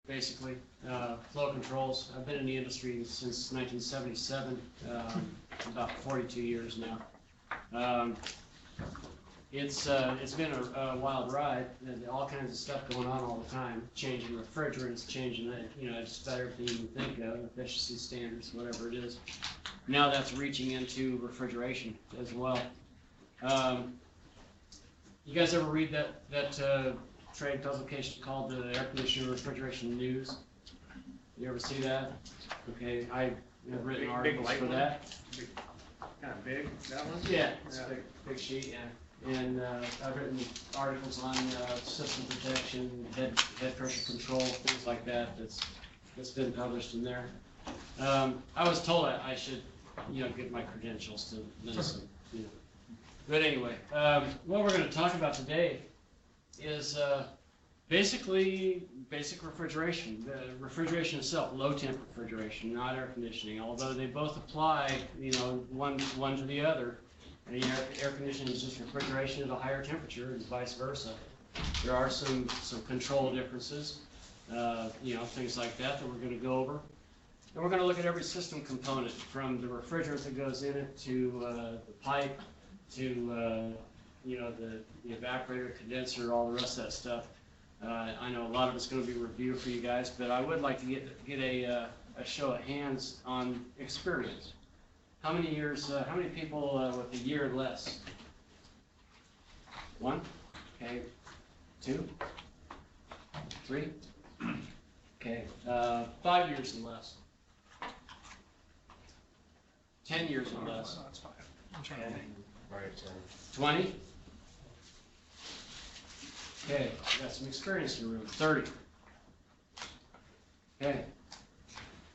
basically. Flow controls. I've been in the industry since 1977, about 42 years now. It's been a wild ride, and all kinds of stuff going on all the time, changing refrigerants, changing just about everything you can think of, efficiency standards, whatever it is. Now that's reaching into refrigeration as well. You guys ever read that trade publication called the Air Conditioning Refrigeration News? You ever see that? Okay, I have written articles for that. Kind of big, that one? Yeah, it's a big sheet, yeah. And I've written articles on system protection, head pressure control, things like that. That's been published in there. I was told I should, get my credentials to Minnesota. But anyway, what we're going to talk about today is basically basic refrigeration. Refrigeration itself, low temp refrigeration, not air conditioning. Although they both apply, one to the other. And air conditioning is just refrigeration at a higher temperature, and vice versa. There are some control differences, things like that we're going to go over. And we're going to look at every system component, from the refrigerant that goes in it to the pipe to the evaporator, condenser, all the rest of that stuff. I know a lot of it's going to be review for you guys, but I would like to get a show of hands on experience. How many years? How many people with a year or less? One? Okay. 2? 3? Okay. 5 years and less. 10 years or less. That's fine. I'm trying to think. Right, 20? Okay, we got some experience in the room. 30. Okay.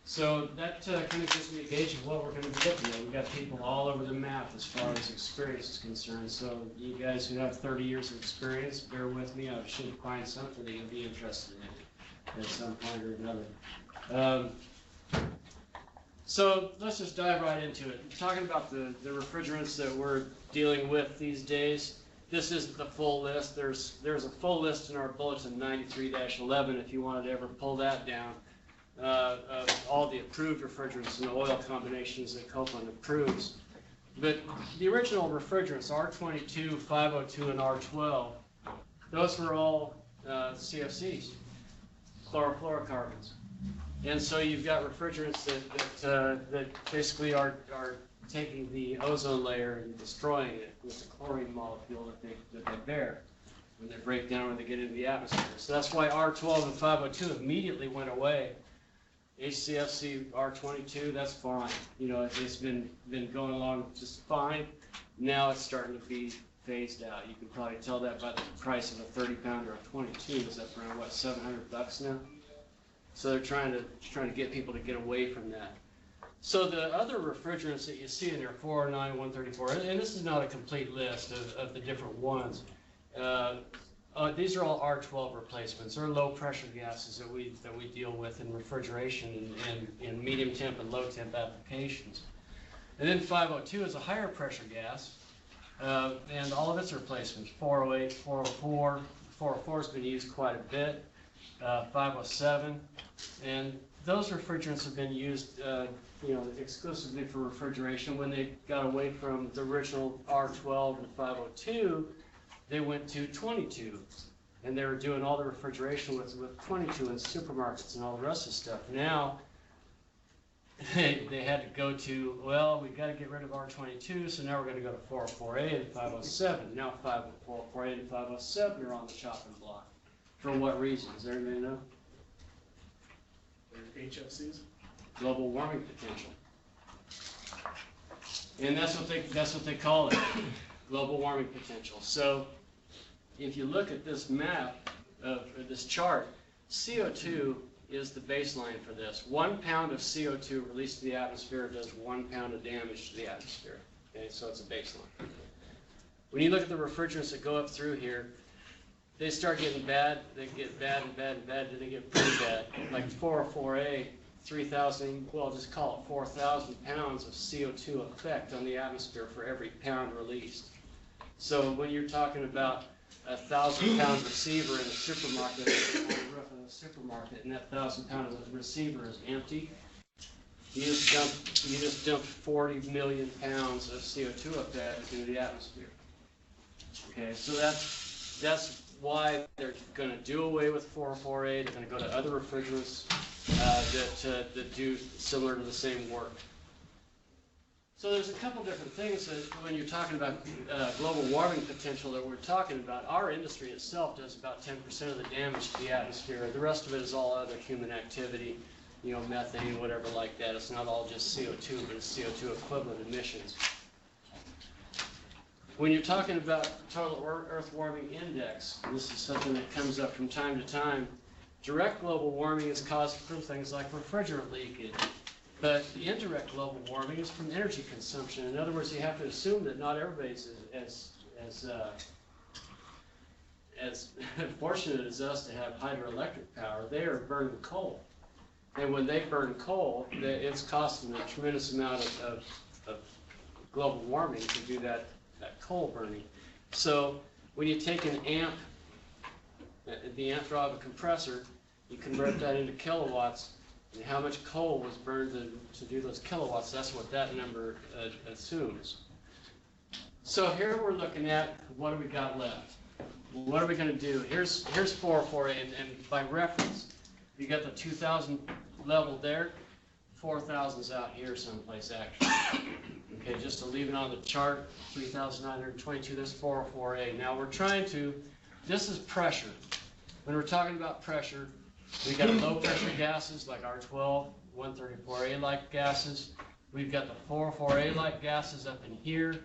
So that kind of gives me a gauge of what we're going to be looking at. We've got people all over the map as far as experience is concerned. So you guys who have 30 years of experience, bear with me. I should find something that you'll be interested in at some point or another. So let's just dive right into it. Talking about the refrigerants that we're dealing with these days. This isn't the full list. There's a full list in our bulletin 93-11 if you wanted to ever pull that down. Of all the approved refrigerants and the oil combinations that Copeland approves. But the original refrigerants, R22, 502, and R12, those were all CFCs, chlorofluorocarbons. And so you've got refrigerants that basically are taking the ozone layer and destroying it with the chlorine molecule that they bear when they break down or they get into the atmosphere. So that's why R12 and 502 immediately went away. HCFC R22, that's fine. It's been going along just fine. Now it's starting to be phased out. You can probably tell that by the price of a 30-pounder of 22 is up around what, $700 now. So they're trying to get people to get away from that. So the other refrigerants that you see in there, 409, 134, and this is not a complete list of the different ones. These are all R12 replacements, or low pressure gases that we deal with in refrigeration and in medium temp and low temp applications. And then 502 is a higher pressure gas, and all of its replacements, 408, 404. 404 has been used quite a bit, 507, and those refrigerants have been used exclusively for refrigeration. When they got away from the original R12 and 502, they went to 22, and they were doing all the refrigeration with 22 in supermarkets and all the rest of the stuff. Now, they had to go to, well, we've got to get rid of R22, so now we're going to go to 404A and 507. Now 404A and 507 are on the chopping block. For what reasons? Does everybody know? HFCs? Global warming potential. And that's what they call it, global warming potential. So if you look at this map of this chart, CO2 is the baseline for this. 1 pound of CO2 released to the atmosphere does 1 pound of damage to the atmosphere. Okay, so it's a baseline. When you look at the refrigerants that go up through here, they start getting bad, they get bad and bad and bad, then they get pretty bad. Like 404A, 3,000, well, just call it 4,000 pounds of CO2 effect on the atmosphere for every pound released. So when you're talking about 1,000-pound receiver in a supermarket, on the roof of a supermarket, and that 1,000-pound receiver is empty, you just dumped 40 million pounds of CO2 up there into the atmosphere. Okay, so that's why they're going to do away with 404A. They're going to go to other refrigerants that do similar to the same work. So there's a couple different things that when you're talking about global warming potential that we're talking about. Our industry itself does about 10% of the damage to the atmosphere. The rest of it is all other human activity, you know, methane, whatever like that. It's not all just CO2, but it's CO2 equivalent emissions. When you're talking about total Earth warming index, this is something that comes up from time to time. Direct global warming is caused from things like refrigerant leakage. But the indirect global warming is from energy consumption. In other words, you have to assume that not everybody's as fortunate as us to have hydroelectric power. They are burning coal. And when they burn coal, it's costing a tremendous amount of global warming to do that coal burning. So when you take an amp, the amp draw of a compressor, you convert that into kilowatts, and how much coal was burned to do those kilowatts, that's what that number assumes. So here we're looking at what do we got left. What are we going to do? Here's 404A, and by reference, you got the 2,000 level there, 4,000's out here someplace actually. Okay, just to leave it on the chart, 3,922, this 404A. Now we're trying to, this is pressure. When we're talking about pressure, we've got low pressure gases like R12, 134A-like gases. We've got the 404A-like gases up in here,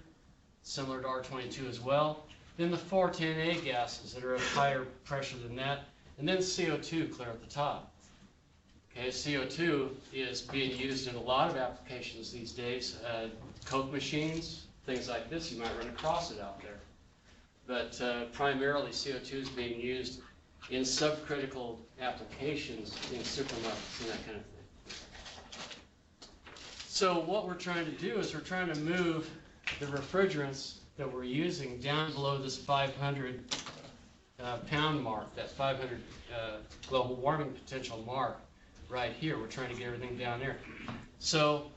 similar to R22 as well. Then the 410A gases that are of higher pressure than that. And then CO2 clear at the top. Okay, CO2 is being used in a lot of applications these days. Coke machines, things like this, you might run across it out there. But primarily CO2 is being used in subcritical applications in supermarkets and that kind of thing. So what we're trying to do is we're trying to move the refrigerants that we're using down below this 500 pound mark, that 500 global warming potential mark right here. We're trying to get everything down there. So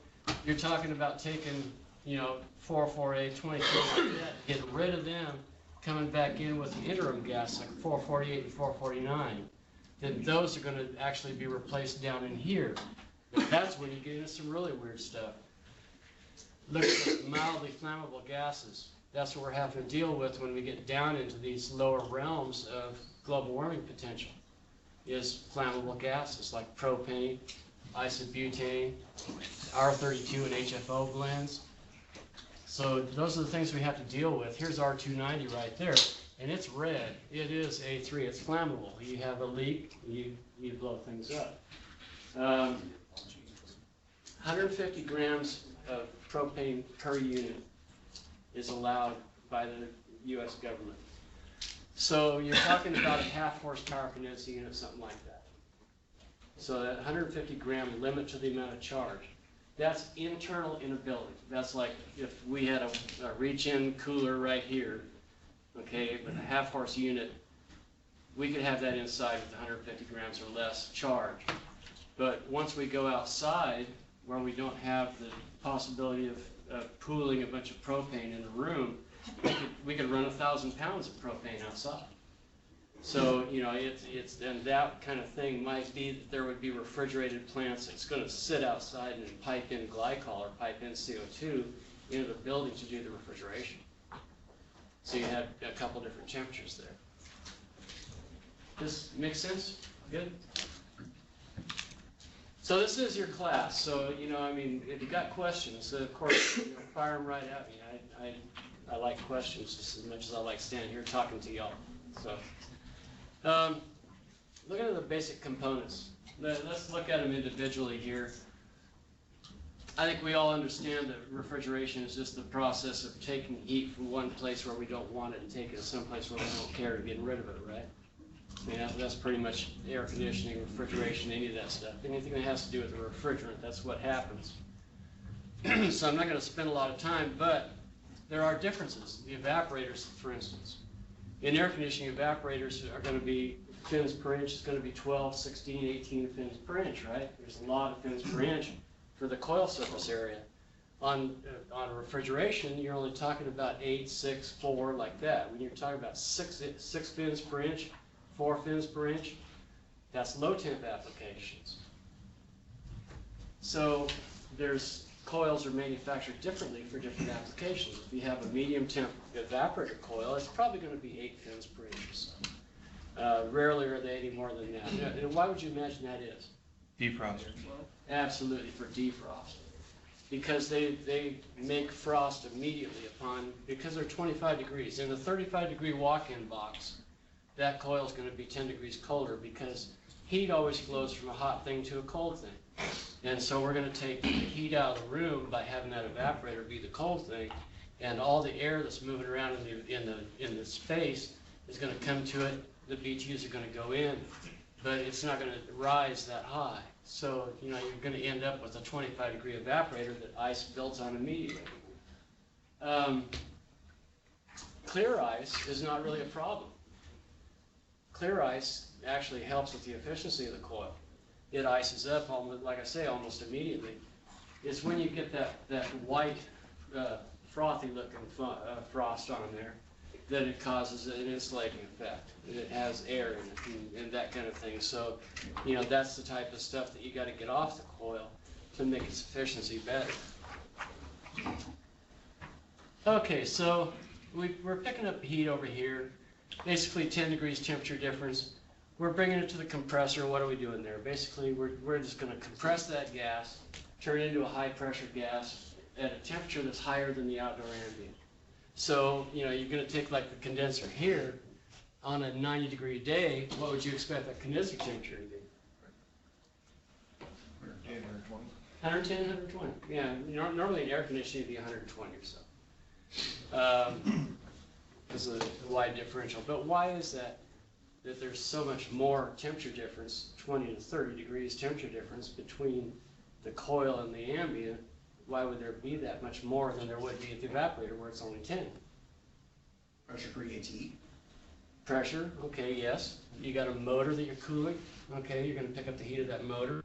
you're talking about taking, you know, 404A, 22 like that, get rid of them, coming back in with the interim gas like 448 and 449, then those are going to actually be replaced down in here. But that's when you get into some really weird stuff. Look at the mildly flammable gases. That's what we're having to deal with when we get down into these lower realms of global warming potential, is flammable gases like propane, isobutane, R32 and HFO blends. So those are the things we have to deal with. Here's R290 right there, and it's red. It is A3. It's flammable. You have a leak, you blow things up. 150 grams of propane per unit is allowed by the U.S. government. So you're talking about a half horsepower condensing unit, something like that. So that 150 gram limit to the amount of charge. That's internal in a building. That's like if we had a reach-in cooler right here, okay, with a half horse unit, we could have that inside with 150 grams or less charge. But once we go outside, where we don't have the possibility of pooling a bunch of propane in a room, we could run 1,000 pounds of propane outside. So, you know, and that kind of thing might be that there would be refrigerated plants that's going to sit outside and pipe in glycol or pipe in CO2 into the building to do the refrigeration. So you have a couple different temperatures there. This makes sense? Good? So this is your class. So, you know, I mean, if you got questions, of course, you know, fire them right at me. I like questions just as much as I like standing here talking to y'all. So. Look at the basic components. Let's look at them individually here. I think we all understand that refrigeration is just the process of taking heat from one place where we don't want it and taking it to some place where we don't care and getting rid of it, right? I mean, that's pretty much air conditioning, refrigeration, any of that stuff. Anything that has to do with the refrigerant, that's what happens. So I'm not going to spend a lot of time, but there are differences. The evaporators, for instance. In air conditioning, evaporators are going to be, fins per inch is going to be 12, 16, 18 fins per inch, right? There's a lot of fins per inch for the coil surface area. On refrigeration, you're only talking about 8, 6, 4, like that. When you're talking about 6 fins per inch, 4 fins per inch, that's low temp applications. So there's coils are manufactured differently for different applications. If you have a medium temp evaporator coil, it's probably going to be 8 fins per inch or so. Rarely are they any more than that. And why would you imagine that is? Defrost. Absolutely, for defrost. Because they make frost immediately upon, because they're 25 degrees. In the 35-degree walk-in box, that coil is going to be 10 degrees colder because heat always flows from a hot thing to a cold thing. And so we're going to take the heat out of the room by having that evaporator be the cold thing, and all the air that's moving around in the space is going to come to it. The BTUs are going to go in, but it's not going to rise that high. So, you know, you're going to end up with a 25-degree evaporator that ice builds on immediately. Clear ice is not really a problem. Clear ice actually helps with the efficiency of the coil. It ices up, almost, like I say, almost immediately. It's when you get that white, frothy-looking frost on there that it causes an insulating effect. It has air in it and that kind of thing. So, you know, that's the type of stuff that you got to get off the coil to make its efficiency better. Okay, so we're picking up heat over here. Basically 10 degrees temperature difference. We're bringing it to the compressor. What are we doing there? Basically, we're just going to compress that gas, turn it into a high pressure gas at a temperature that's higher than the outdoor ambient. So, you know, you're going to take like the condenser here on a 90-degree day. What would you expect that condenser temperature to be? 110, 120. Yeah, normally in air conditioning it'd be 120 or so. Because of the wide differential. But why is that? That there's so much more temperature difference, 20 to 30 degrees temperature difference between the coil and the ambient. Why would there be that much more than there would be at the evaporator where it's only 10? Pressure creates heat. Pressure, okay, yes. You got a motor that you're cooling, okay, you're going to pick up the heat of that motor,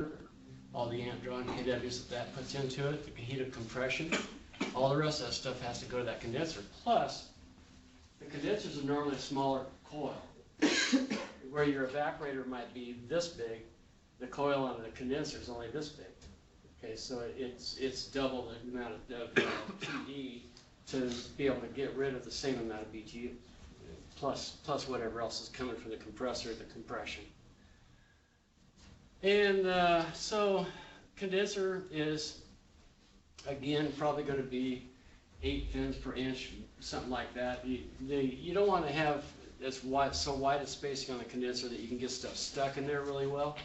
all the amp drawing kWs that puts into it, the heat of compression, all the rest of that stuff has to go to that condenser. Plus, the condensers are normally a smaller coil. Where your evaporator might be this big, the coil on the condenser is only this big. Okay, so it's double the amount of TD to be able to get rid of the same amount of BTU, plus whatever else is coming from the compressor, the compression. And so condenser is, again, probably going to be 8 fins per inch, something like that. You don't want to have so wide a spacing on the condenser that you can get stuff stuck in there really well.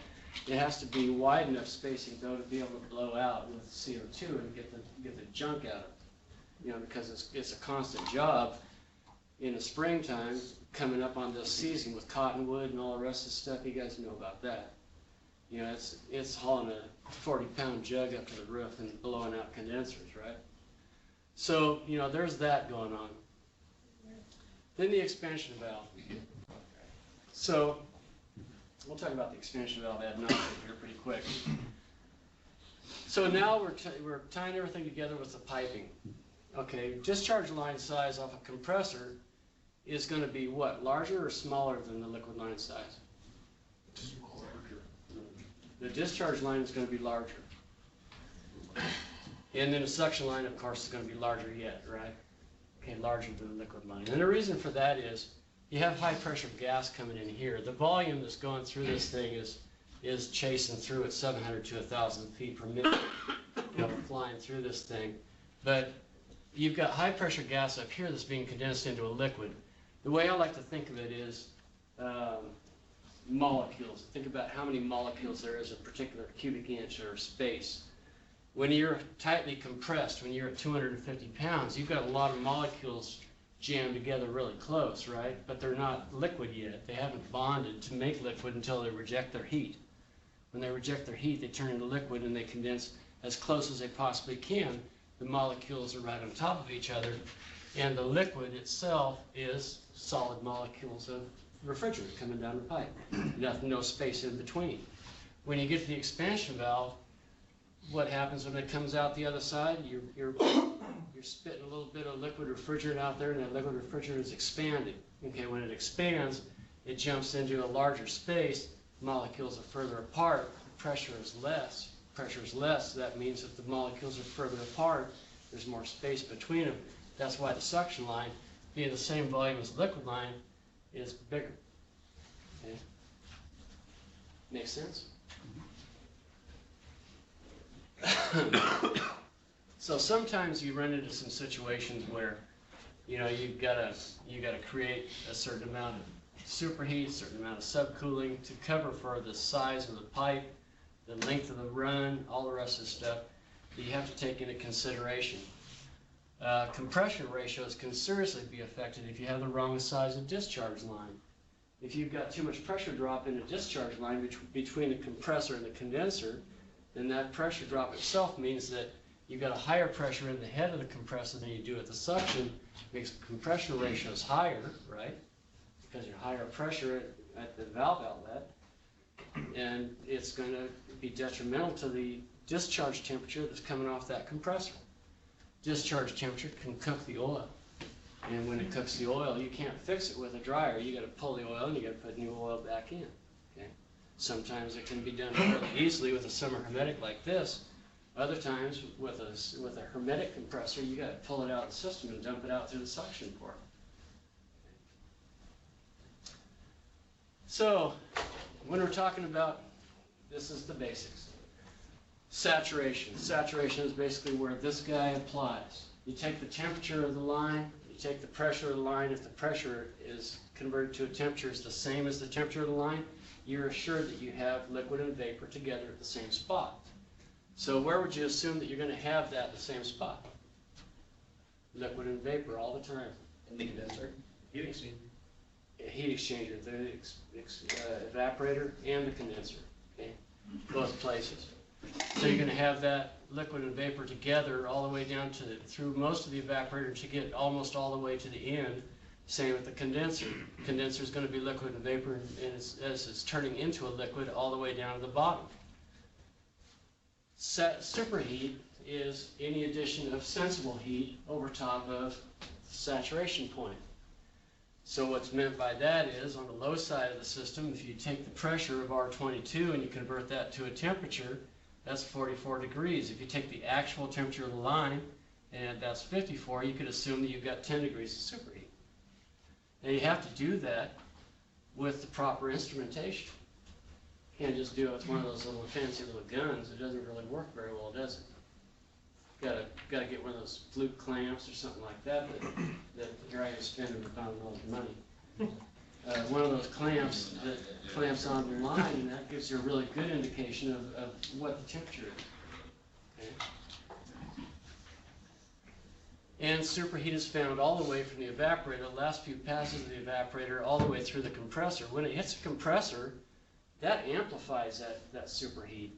It has to be wide enough spacing though to be able to blow out with CO2 and get the junk out of it. You know, because it's a constant job in the springtime coming up on this season with cottonwood and all the rest of the stuff. You guys know about that. You know, it's hauling a 40-pound jug up to the roof and blowing out condensers, right? So, you know, there's that going on. Then the expansion valve. So, we'll talk about the expansion valve ad nauseam here pretty quick. So now we're tying everything together with the piping. Okay, discharge line size off a compressor is going to be what? Larger or smaller than the liquid line size? Larger. The discharge line is going to be larger. And then the suction line, of course, is going to be larger yet, right? Okay, larger than the liquid line. And the reason for that is you have high pressure gas coming in here. The volume that's going through this thing is chasing through at 700 to 1,000 feet per minute, you know, flying through this thing. But you've got high pressure gas up here that's being condensed into a liquid. The way I like to think of it is molecules. Think about how many molecules there is in a particular cubic inch or space. When you're tightly compressed, when you're at 250 pounds, you've got a lot of molecules jammed together really close, right? But they're not liquid yet. They haven't bonded to make liquid until they reject their heat. When they reject their heat, they turn into liquid and they condense as close as they possibly can. The molecules are right on top of each other, And the liquid itself is solid molecules of refrigerant coming down the pipe. Nothing, no space in between. When you get to the expansion valve, what happens when it comes out the other side? You're spitting a little bit of liquid refrigerant out there, and that liquid refrigerant is expanding. Okay, when it expands, it jumps into a larger space. Molecules are further apart. The pressure is less. Pressure is less. So that means that the molecules are further apart. There's more space between them. That's why the suction line, being the same volume as the liquid line, is bigger. Okay? Makes sense? So sometimes you run into some situations where, you know, you've got to create a certain amount of superheat, a certain amount of subcooling to cover for the size of the pipe, the length of the run, all the rest of the stuff that you have to take into consideration. Compression ratios can seriously be affected if you have the wrong size of discharge line. If you've got too much pressure drop in a discharge line between the compressor and the condenser, then that pressure drop itself means that you've got a higher pressure in the head of the compressor than you do at the suction. Makes the compression ratios higher, right? Because you're higher pressure at the valve outlet, and it's going to be detrimental to the discharge temperature that's coming off that compressor. Discharge temperature can cook the oil, and when it cooks the oil, you can't fix it with a dryer. You got to pull the oil and you got to put new oil back in. Okay? Sometimes it can be done fairly easily with a summer hermetic like this. Other times with a hermetic compressor, you got to pull it out of the system and dump it out through the suction port. So when we're talking about, this is the basics. Saturation. Saturation is basically where this guy applies. You take the temperature of the line, you take the pressure of the line. If the pressure is converted to a temperature is the same as the temperature of the line, you're assured that you have liquid and vapor together at the same spot. So where would you assume that you're going to have that at the same spot? Liquid and vapor all the time. In the condenser? Heat exchanger. Heat exchanger, the evaporator and the condenser, okay? Both places. So you're going to have that liquid and vapor together all the way down to through most of the evaporator to get almost all the way to the end. Same with the condenser. Condenser is going to be liquid and vapor, and as it's turning into a liquid all the way down to the bottom. Superheat is any addition of sensible heat over top of the saturation point. So what's meant by that is, on the low side of the system, if you take the pressure of R22 and you convert that to a temperature, that's 44 degrees. If you take the actual temperature of the line, and that's 54, you could assume that you've got 10 degrees of superheat. Now you have to do that with the proper instrumentation. You can't just do it with one of those little fancy little guns. It doesn't really work very well, does it? Got to get one of those flute clamps or something like that. That here I am spending about $1,000 money. One of those clamps that clamps on the line, and that gives you a really good indication of what the temperature is. Okay? And superheat is found all the way from the evaporator, the last few passes of the evaporator, all the way through the compressor. When it hits the compressor, that amplifies that superheat.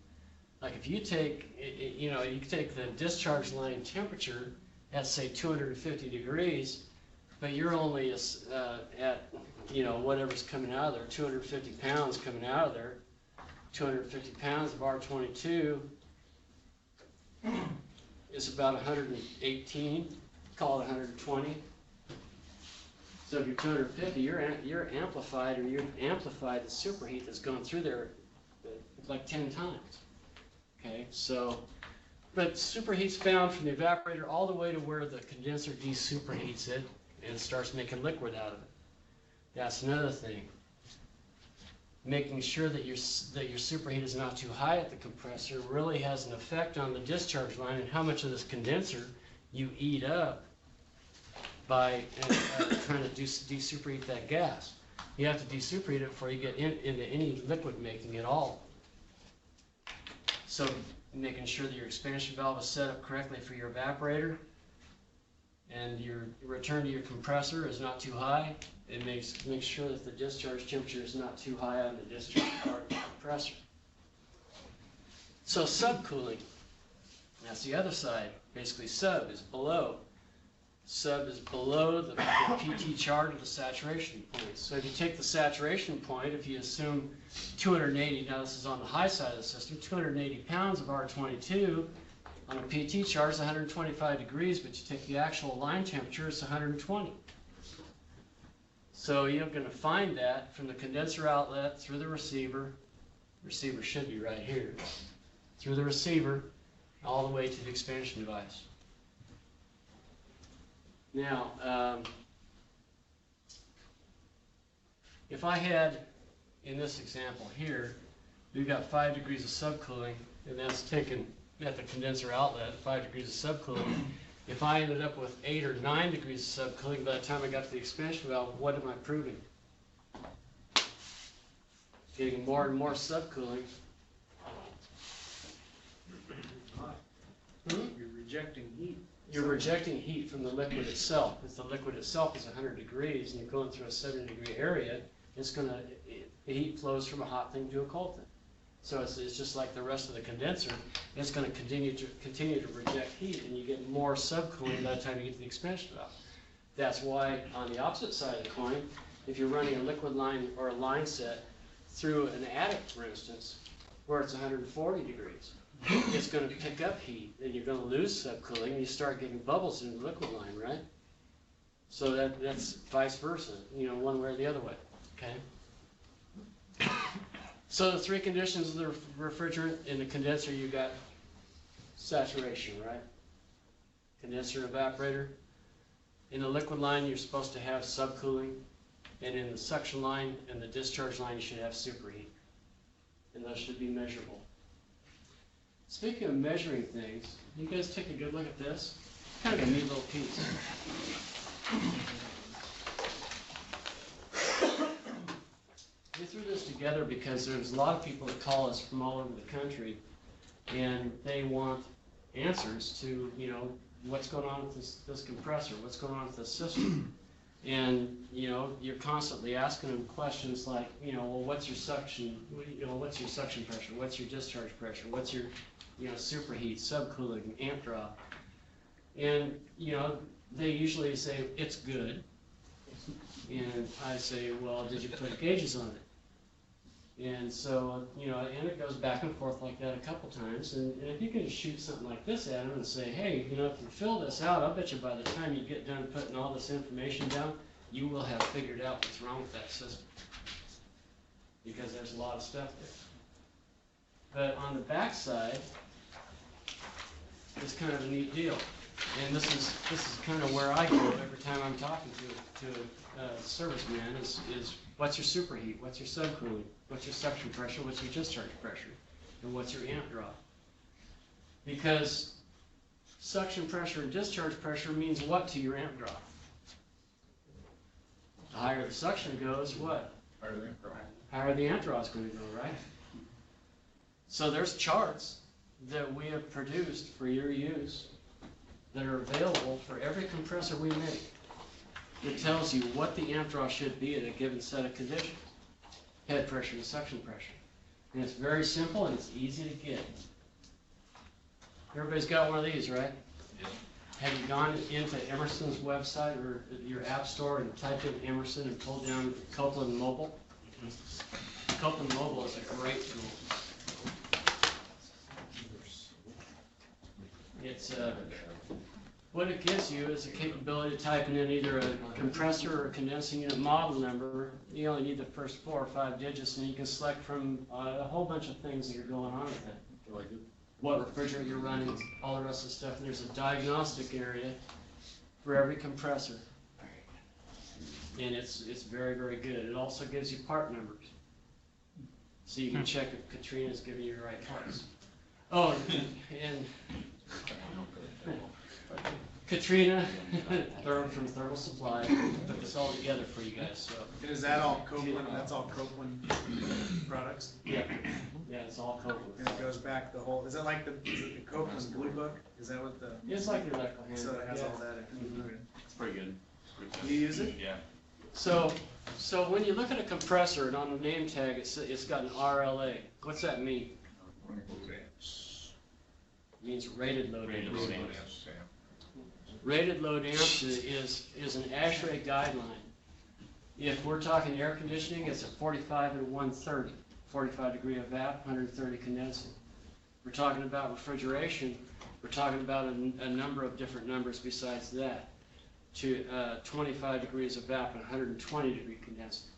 Like if you take, you take the discharge line temperature at say 250 degrees, but you're only at whatever's coming out of there, 250 pounds coming out of there, 250 pounds of R22 is about 118, call it 120. So if you're 250, you're amplified, or you've amplified the superheat that's going through there like 10 times. Okay, so, but superheat's found from the evaporator all the way to where the condenser de-superheats it and starts making liquid out of it. That's another thing. Making sure that your superheat is not too high at the compressor really has an effect on the discharge line and how much of this condenser you eat up by trying to de-superheat that gas. You have to de-superheat it before you get into any liquid making at all. So making sure that your expansion valve is set up correctly for your evaporator and your return to your compressor is not too high. It makes sure that the discharge temperature is not too high on the discharge part of the compressor. So subcooling, that's the other side. Basically sub is below. Sub is below the PT chart of the saturation point. So if you take the saturation point, if you assume 280, now this is on the high side of the system, 280 pounds of R22 on a PT chart is 125 degrees, but you take the actual line temperature, it's 120. So you're going to find that from the condenser outlet through the receiver should be right here, through the receiver, all the way to the expansion device. Now, if I had, in this example here, we've got 5 degrees of subcooling, and that's taken at the condenser outlet, 5 degrees of subcooling. If I ended up with 8 or 9 degrees of subcooling by the time I got to the expansion valve, what am I proving? Getting more and more subcooling. You're rejecting heat. You're rejecting heat from the liquid itself. If the liquid itself is 100 degrees and you're going through a 70-degree area, the heat flows from a hot thing to a cold thing. So it's just like the rest of the condenser. It's going to continue to reject heat, and you get more subcooling by the time you get to the expansion valve. That's why on the opposite side of the coin, if you're running a liquid line or a line set through an attic, for instance, where it's 140 degrees, it's going to pick up heat, and you're going to lose subcooling, and you start getting bubbles in the liquid line, right? So that's vice versa, one way or the other way, okay? So the three conditions of the refrigerant in the condenser, you got saturation, right? Condenser, evaporator. In the liquid line, you're supposed to have subcooling, and in the suction line and the discharge line, you should have superheat, and those should be measurable. Speaking of measuring things, you guys take a good look at this. Kind of a neat little piece. We threw this together because there's a lot of people that call us from all over the country, and they want answers to, what's going on with this compressor, what's going on with this system. And, you're constantly asking them questions like, well, what's your suction, what's your suction pressure, what's your discharge pressure, what's your, superheat, subcooling, amp drop. And, they usually say, it's good. And I say, well, did you put gauges on it? And so, and it goes back and forth like that a couple times. And if you can just shoot something like this at them and say, hey, if you fill this out, I'll bet you by the time you get done putting all this information down, you will have figured out what's wrong with that system. Because there's a lot of stuff there. But on the back side, it's kind of a neat deal. And this is kind of where I go every time I'm talking to a serviceman is what's your superheat, what's your subcooling, what's your suction pressure, what's your discharge pressure, and what's your amp drop. Because suction pressure and discharge pressure means what to your amp drop? The higher the suction goes, what? Higher the amp drop. Higher the amp drop is going to go, right? So there's charts that we have produced for your use that are available for every compressor we make. It tells you what the amp draw should be at a given set of conditions. Head pressure and suction pressure. And it's very simple and it's easy to get. Everybody's got one of these, right? Yeah. Have you gone into Emerson's website or your app store and typed in Emerson and pulled down Copeland Mobile? Copeland Mobile is a great tool. It's what it gives you is the capability of typing in either a compressor or a condensing unit model number. You only need the first 4 or 5 digits, and you can select from a whole bunch of things that are going on with it. What refrigerant you're running, all the rest of the stuff. And there's a diagnostic area for every compressor, and it's very, very good. It also gives you part numbers, so you can check if Katrina's giving you the right parts. Oh, and Katrina from Thermal Supply put this all together for you guys. So. And is that all Copeland? That's all Copeland products? Yeah, it's all Copeland. And it goes back the whole. Is it like the Copeland Blue Book? Is that what the? It's like the electrical hand. So it has yeah. all that. It's pretty good. You use it? Yeah. So when you look at a compressor and on the name tag it's got an RLA. What's that mean? It means rated load. Rated load. Rated load amps is an ASHRAE guideline. If we're talking air conditioning, it's at 45 and 130, 45 degree of evap, 130 condensing. We're talking about refrigeration, we're talking about a number of different numbers besides that, to 25 degrees of evap and 120 degree condensing,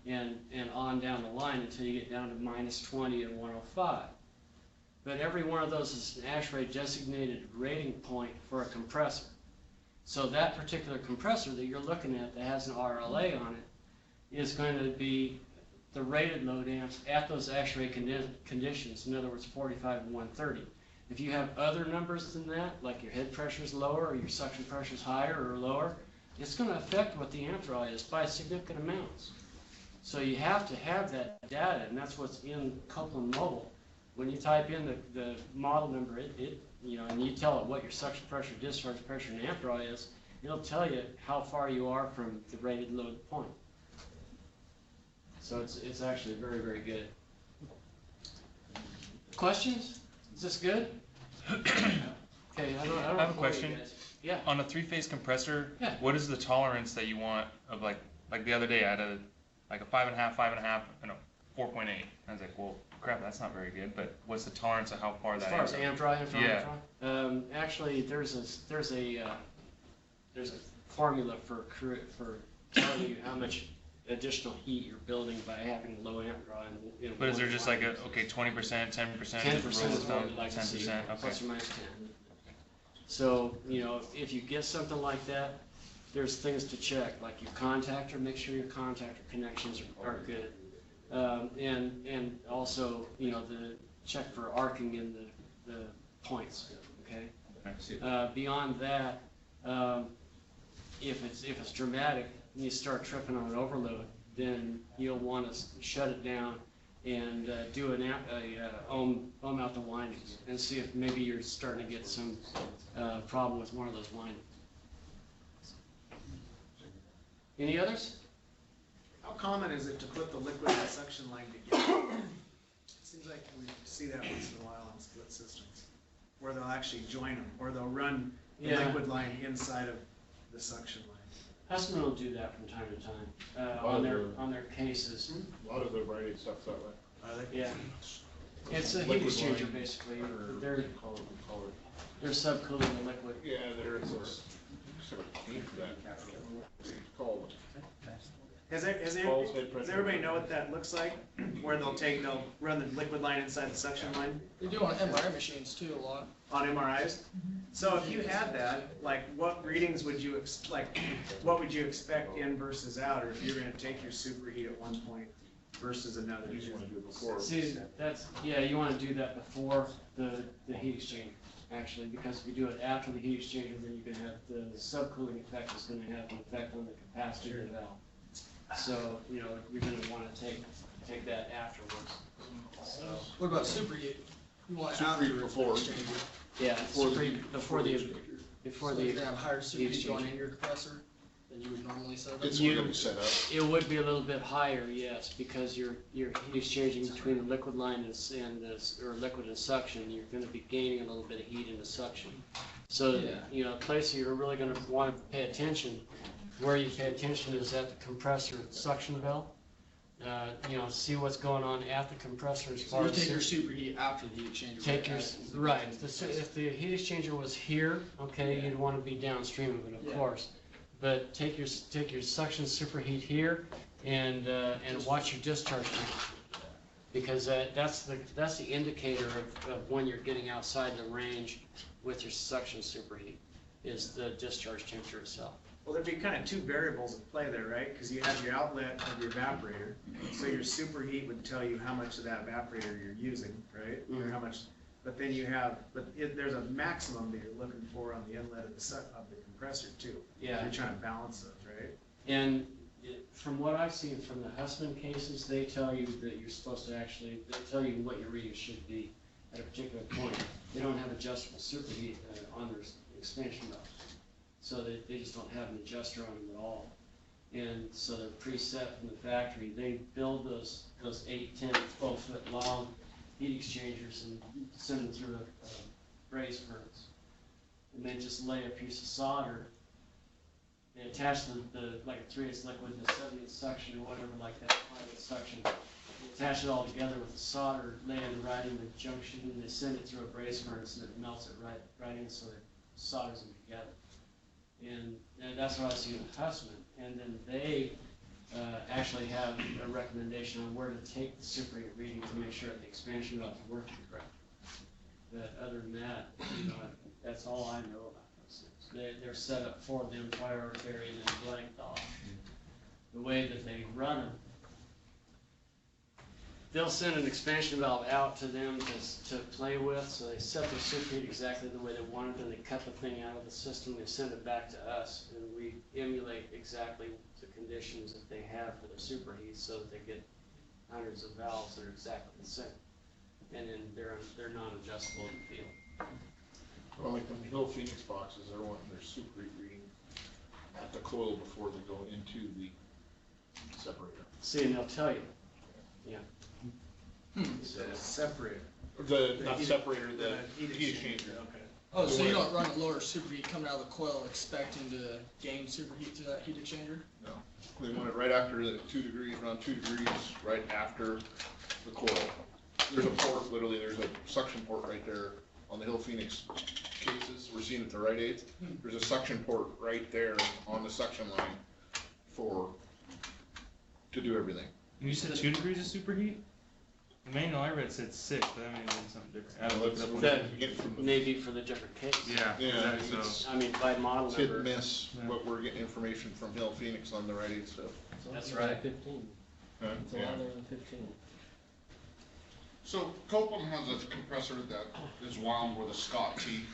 and on down the line until you get down to minus 20 and 105. But every one of those is an ASHRAE designated rating point for a compressor. So that particular compressor that you're looking at that has an RLA on it is going to be the rated load amps at those ASHRAE conditions, in other words 45 and 130. If you have other numbers than that, like your head pressure is lower or your suction pressure is higher or lower, it's going to affect what the amp draw is by significant amounts. So you have to have that data, and that's what's in Copeland Mobile. When you type in the model number, and you tell it what your suction pressure, discharge pressure, and amp draw is, it'll tell you how far you are from the rated load point. So it's actually very, very good. Questions? Is this good? Okay, I don't I have a question. Yeah. On a three-phase compressor, Yeah. what is the tolerance that you want of like the other day I had a 5.5, 4.8. I was like, well, crap, that's not very good. But what's the tolerance of how far As that far is? as amp draw, Yeah. Actually, there's a formula for telling you how much additional heat you're building by having a low amp draw. But is there just like 20%, 10%? 10% is what we'd like to see, 10%, okay. plus or minus 10. So, if you get something like that, there's things to check, like your contactor, make sure your contactor connections are good. And also, the check for arcing in the points, okay? Beyond that, if it's dramatic and you start tripping on an overload, then you'll want to shut it down and do an ohm out the windings and see if maybe you're starting to get some problem with one of those windings. Any others? How common is it to put the liquid and suction line together? It seems like we see that once in a while on split systems, where they'll actually join them, or they'll run the liquid line inside of the suction line. Hussman will do that from time to time on their cases. A lot of the writing stuff's that way. Are they? Yeah, it's a heat exchanger basically. They're subcooling the liquid. Yeah, there's a sort of name for that. It's called. Does everybody know what that looks like? Where they'll run the liquid line inside the suction line They do on MRI machines too a lot. on MRIs? So if you had that, like what readings would you, what would you expect in versus out? Or if you're gonna take your superheat at one point versus another? You just want to do it before. See, you want to do that before the heat exchanger, actually, because if you do it after the heat exchanger, then you can have the subcooling effect is going to have an effect on the capacitor of the valve. So, you're going to want to take that afterwards. So, What about superheat? You want Superheat after before. the exchanger. yeah, before So the you're gonna have higher superheat exchanger. going in your compressor than you would normally set up. It's You- going to be set up. It would be a little bit higher, yes, because you're heat exchanging between the liquid line or liquid and suction. You're going to be gaining a little bit of heat in the suction. So, Yeah. a place you're really going to want to pay attention. Where you pay attention is at the compressor suction bell. See what's going on at the compressor as So far you as take your superheat after the heat exchanger. take your right. If the heat exchanger was here, okay, you'd want to be downstream of it, of course. But take your suction superheat here and watch your discharge temperature, because that's the indicator of when you're getting outside the range with your suction superheat, is the discharge temperature itself. Well, there'd be kind of two variables at play there, right? Because you have your outlet of your evaporator, so your superheat would tell you how much of that evaporator you're using, right? Or how much, but then there's a maximum that you're looking for on the inlet of the compressor too. Yeah. You're trying to balance those, right? And from what I've seen from the Hussman cases, they tell you that you're supposed to they tell you what your reading should be at a particular point. They don't have adjustable superheat on their expansion valves. So they just don't have an adjuster on them at all. And so they're preset from the factory. They build those 8, 10, 12 foot long heat exchangers and send them through a braze furnace. and they just lay a piece of solder. They attach the like a 3/8 liquid, the 70th suction or whatever like that, 5/8 suction. They attach it all together with the solder, lay it right in the junction, and they send it through a braze furnace and it melts it right in, so it solders them together. And that's what I see in Hussman. And then they actually have a recommendation on where to take the superheat reading to make sure that the expansion valve is working correctly. But other than that, you know, that's all I know about those things. They're set up for them, prioritary, and then blanked off. The way that they run them, they'll send an expansion valve out to them to play with, so they set their superheat exactly the way they want it, then they cut the thing out of the system, they send it back to us, and we emulate exactly the conditions that they have for their superheat, so that they get hundreds of valves that are exactly the same. And then they're non-adjustable in the field. Well, like the Hill Phoenix boxes, they're wanting their superheat reading at the coil before they go into the separator. See, and they'll tell you, yeah. Separator. Not separator, the heat exchanger. Okay. Oh, so you don't run a lower superheat coming out of the coil expecting to gain superheat to that heat exchanger? No, they want it right after the 2 degrees, around 2 degrees, right after the coil. There's a port, literally, there's a suction port right there on the Hill Phoenix cases. We're seeing it the Rite Aids. There's a suction port right there on the suction line to do everything. You said 2 degrees of superheat? The manual I read said 6, but that may be something different. I looked it up on That may be for the different case. Yeah, Yeah, so. it's I mean, by model it's hit number. and miss what we're getting information from Hill Phoenix on the Rite Aid stuff. That's right. 15. Huh? It's a Yeah. lot lower than 15. So Copeland has a compressor that is wound with a Scott T.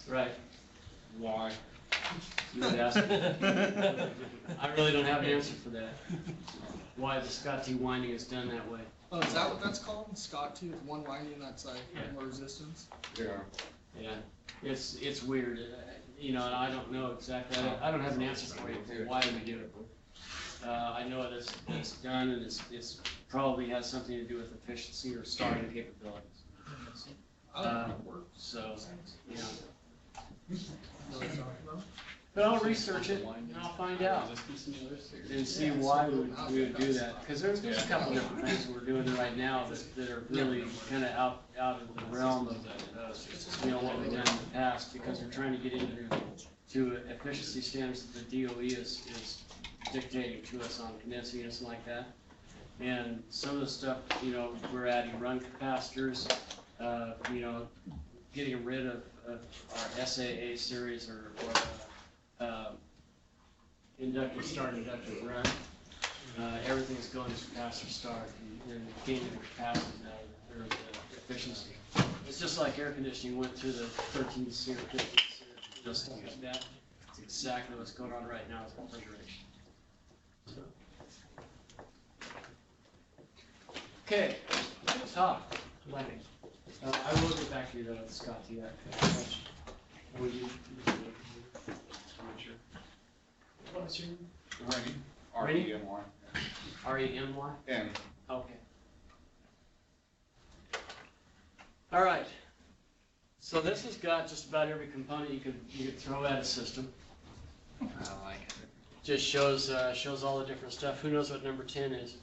Right. Why? You would ask. I really don't have an answer for that. Why the Scott T winding is done that way. Oh, is that what that's called? Scott T with one winding that's like more resistance? Yeah. Yeah, it's weird, you know, and I don't know exactly, I don't have an answer for you for why we do it. I know it's done, and it's probably has something to do with efficiency or starting capabilities. So, you know. But I'll research it, and I'll find out, and see why we would do that. Because there's a couple different things we're doing right now that are really kind of out of the realm of, you know, what we've done in the past, because we're trying to get into efficiency standards that the DOE is dictating to us on condensing units and like that. And some of the stuff, you know, we're adding run capacitors, you know, getting rid of our SAA series or inductive start, inductive run. Everything's going to capacitor start and gaining the capacity now, or the efficiency. It's just like air conditioning went through the 13 SEER, 15 SEER, just like that. It's exactly what's going on right now with refrigeration. So. Okay, good talk. Lightning. I will get back to you though, Scott, to that question. Would you? What's your name? Rennie. Rennie? R-E-N-Y. R-E-M-Y? N. Okay. All right. So this has got just about every component you could throw at a system. I like it. Just shows all the different stuff. Who knows what number 10 is?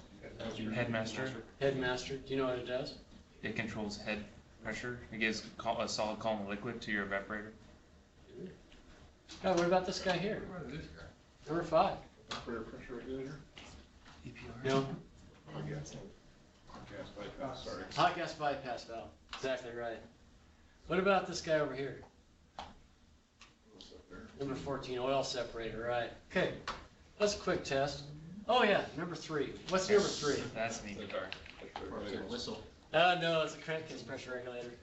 Headmaster. Headmaster. Do you know what it does? It controls head pressure. It gives a solid column of liquid to your evaporator. Oh, what about this guy here? This guy. Number 5. Operator pressure regulator? EPR. No. Gas bypass, sorry. Hot gas bypass valve. Exactly right. What about this guy over here? What's up there? Number 14, oil separator, right. Okay, that's a quick test. Oh yeah, number 3. What's number 3? That's neat. Whistle. No, it's a crankcase pressure regulator.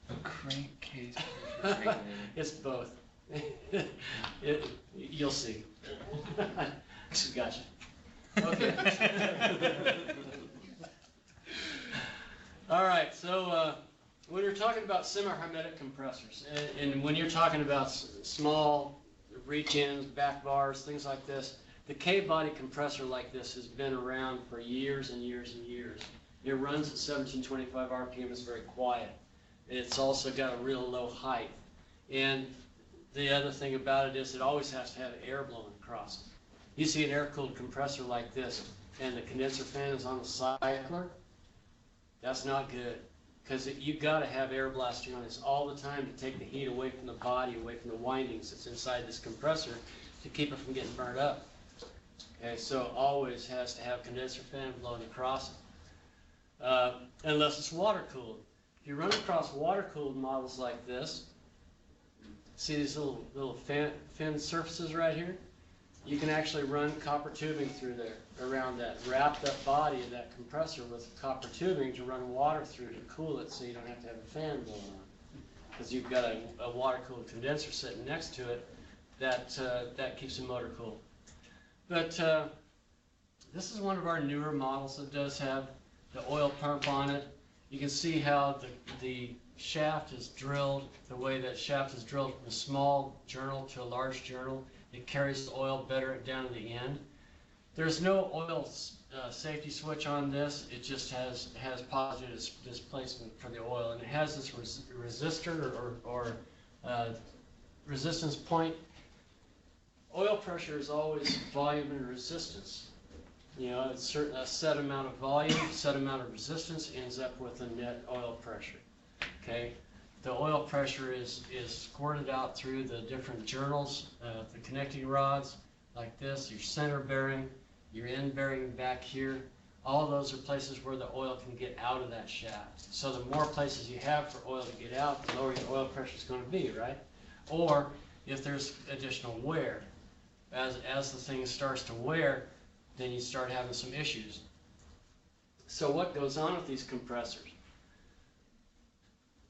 A crankcase pressure regulator. It's both. You'll see. Gotcha. Okay. All right, so when you're talking about semi-hermetic compressors, and when you're talking about small reach-ins, back bars, things like this, the K-body compressor like this has been around for years and years and years. It runs at 1725 RPM, it's very quiet. It's also got a real low height. And the other thing about it is it always has to have air blowing across it. You see an air-cooled compressor like this, and the condenser fan is on the cycler, that's not good. Because you've got to have air blasting on this all the time to take the heat away from the body, away from the windings that's inside this compressor to keep it from getting burned up. Okay, so always has to have condenser fan blowing across it. Unless it's water-cooled. If you run across water-cooled models like this, see these little fin surfaces right here? You can actually run copper tubing through there, around that wrapped up body of that compressor with copper tubing to run water through to cool it so you don't have to have a fan blowing on. Because you've got a water-cooled condenser sitting next to it that keeps the motor cool. But this is one of our newer models that does have the oil pump on it. You can see how the shaft is drilled, the way that shaft is drilled from a small journal to a large journal. It carries the oil better down to the end. There's no oil safety switch on this. It just has positive displacement for the oil, and it has this resistor or resistance point. Oil pressure is always volume and resistance. You know, it's a set amount of volume, set amount of resistance ends up with a net oil pressure. Okay. The oil pressure is squirted out through the different journals, the connecting rods like this, your center bearing, your end bearing back here. All those are places where the oil can get out of that shaft. So the more places you have for oil to get out, the lower your oil pressure is going to be, right? Or if there's additional wear. As the thing starts to wear, then you start having some issues. So what goes on with these compressors?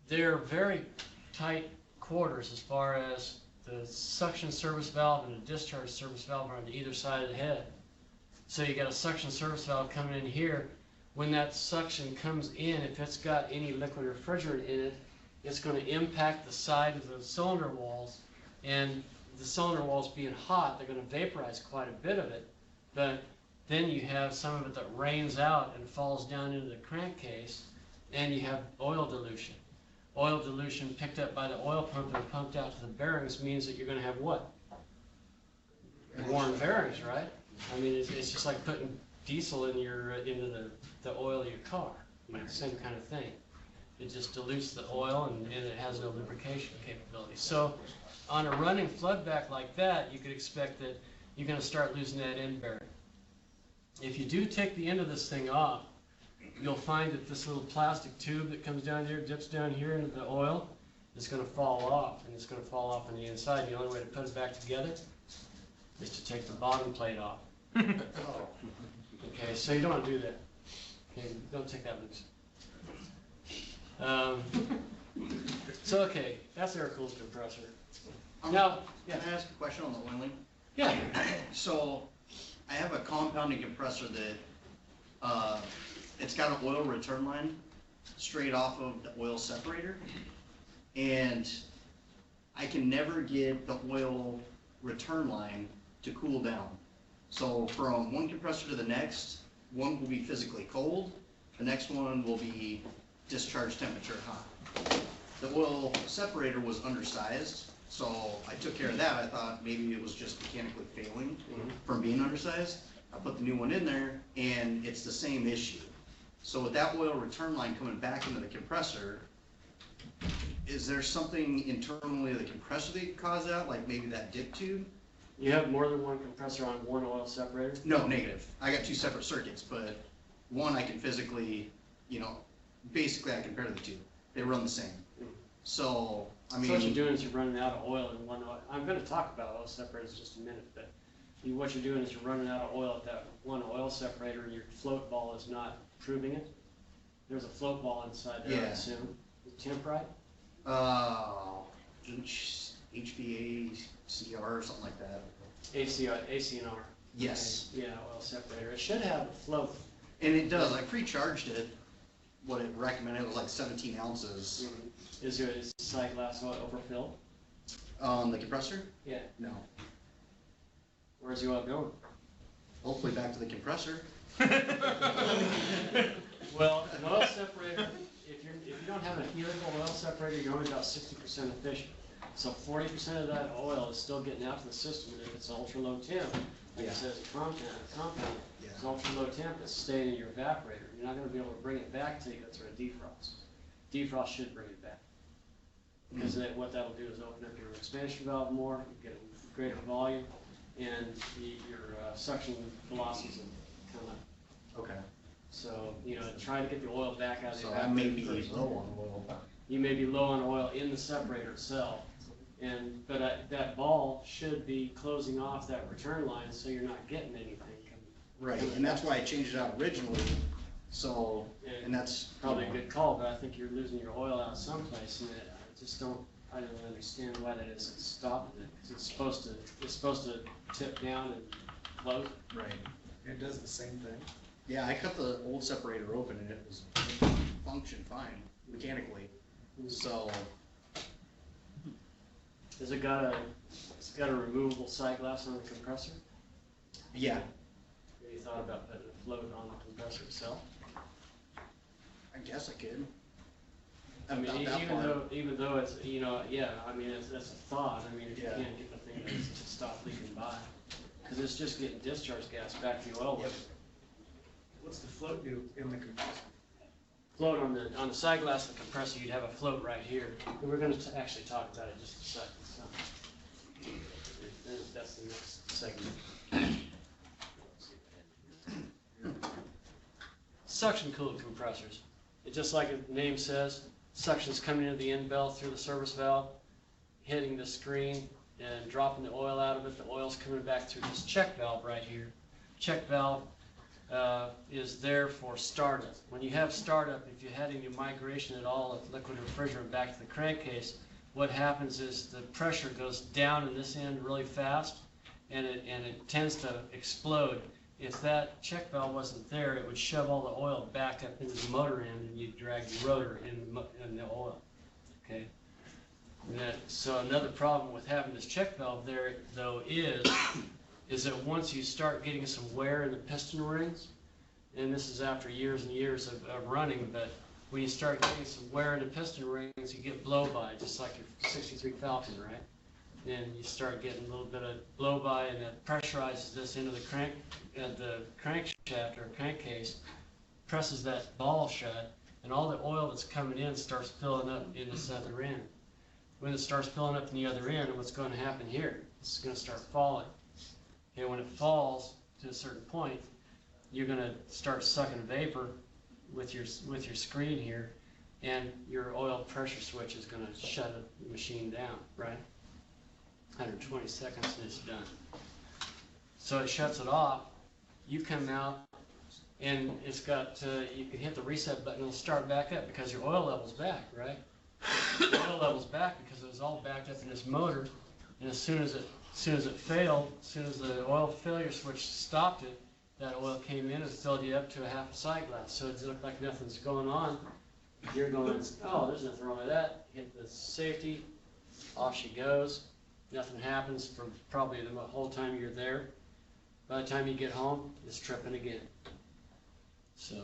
They're very tight quarters as far as the suction service valve and the discharge service valve are on either side of the head. So you got a suction service valve coming in here. When that suction comes in, if it's got any liquid refrigerant in it, it's going to impact the side of the cylinder walls. And the cylinder walls being hot, they're going to vaporize quite a bit of it. But then you have some of it that rains out and falls down into the crankcase, and you have oil dilution. Oil dilution picked up by the oil pump and pumped out to the bearings means that you're going to have what? Worn bearings, right? I mean, it's just like putting diesel into the oil of your car. I mean, same kind of thing. It just dilutes the oil and it has no lubrication capability. So on a running floodback like that, you could expect that you're going to start losing that end bearing. If you do take the end of this thing off, you'll find that this little plastic tube that comes down here, dips down here into the oil, is going to fall off, and it's going to fall off on the inside. The only way to put it back together is to take the bottom plate off. Okay, so you don't want to do that. Okay, don't take that loose. So okay, that's air-cooled compressor. Now, yeah. Can I ask a question on the oiling? Yeah. So, I have a compounding compressor that, it's got an oil return line straight off of the oil separator, and I can never get the oil return line to cool down. So from one compressor to the next, one will be physically cold, the next one will be discharge temperature hot. The oil separator was undersized, so I took care of that. I thought maybe it was just mechanically failing from being undersized. I put the new one in there, and it's the same issue. So with that oil return line coming back into the compressor, is there something internally of the compressor that could cause that, like maybe that dip tube? You have more than one compressor on one oil separator? No, negative. I got two separate circuits, but one I can physically, basically I compare the two. They run the same. So, I mean. So what you're doing is you're running out of oil in one oil. I'm going to talk about oil separators in just a minute, but what you're doing is you're running out of oil at that one oil separator, and your float ball is not proving it. There's a float ball inside there, I assume. Is it temp right? HVACR or something like that. AC&R. Yes. Okay. Yeah, oil separator. It should have a float. And it does. I pre-charged it. What it recommended was like 17 ounces. Is the side glass oil overfilled? On the compressor? Yeah. No. Where's the oil going? Hopefully back to the compressor. Well, an oil separator, if you don't have a helical oil separator, you're only about 60% efficient. So 40% of that oil is still getting out to the system, and if it's ultra low temp, like Yeah. it says, compound, Yeah. it's ultra low temp, it's staying in your evaporator. You're not gonna be able to bring it back till you go through a defrost. Defrost should bring it back. Because what that'll do is open up your expansion valve more, you get a greater volume, and your suction velocities will come up. Okay. So, try to get the oil back out of the So evaporator I may be first. low on oil. You may be low on oil in the separator itself, but that ball should be closing off that return line, so you're not getting anything coming. Right, and that's why I changed it out originally, so, and that's. Probably a good call, but I think you're losing your oil out someplace, and I don't understand why that isn't stopping it, because it's supposed to tip down and float. Right. It does the same thing. Yeah, I cut the old separator open and it functioned fine mechanically, so. It's got a removable side glass on the compressor? Yeah, Have you thought about putting a float on the compressor itself? I guess I could. I mean, Not that far. even though it's, yeah, I mean, that's a thought, I mean, if you Yeah. can't get the thing to stop leaking by. Cause it's just getting discharge gas back to the oil line. What's the float do in the compressor? Float on the side glass of the compressor, you'd have a float right here. And we're gonna actually talk about it in just a second, so. That's the next segment. Suction cooled compressors. It just like the name says, suction's coming into the end belt through the service valve, hitting the screen and dropping the oil out of it. The oil's coming back through this check valve right here. Check valve is there for startup. When you have startup, if you had any migration at all of liquid refrigerant back to the crankcase, what happens is the pressure goes down in this end really fast, and it tends to explode. If that check valve wasn't there, it would shove all the oil back up into the motor end, and you'd drag the rotor in the oil. Okay. So another problem with having this check valve there, though, is that once you start getting some wear in the piston rings, and this is after years and years of running, but when you start getting some wear in the piston rings, you get blow-by, just like your 63 Falcon, right? Then you start getting a little bit of blow-by, and that pressurizes this into the crankshaft or crankcase, presses that ball shut, and all the oil that's coming in starts filling up in this other end. When it starts filling up in the other end, what's going to happen here? It's going to start falling. Okay, when it falls to a certain point, you're going to start sucking vapor with your screen here, and your oil pressure switch is going to shut the machine down, right? 120 seconds and it's done. So it shuts it off. You come out, and it's got you can hit the reset button and it'll start back up because your oil level's back, right? The oil level's back because it was all backed up in this motor, and as soon as it failed, as soon as the oil failure switch stopped it, that oil came in and filled you up to a half a side glass. So it looked like nothing's going on. You're going, oh, there's nothing wrong with that. Hit the safety, off she goes. Nothing happens for probably the whole time you're there. By the time you get home, it's tripping again. So,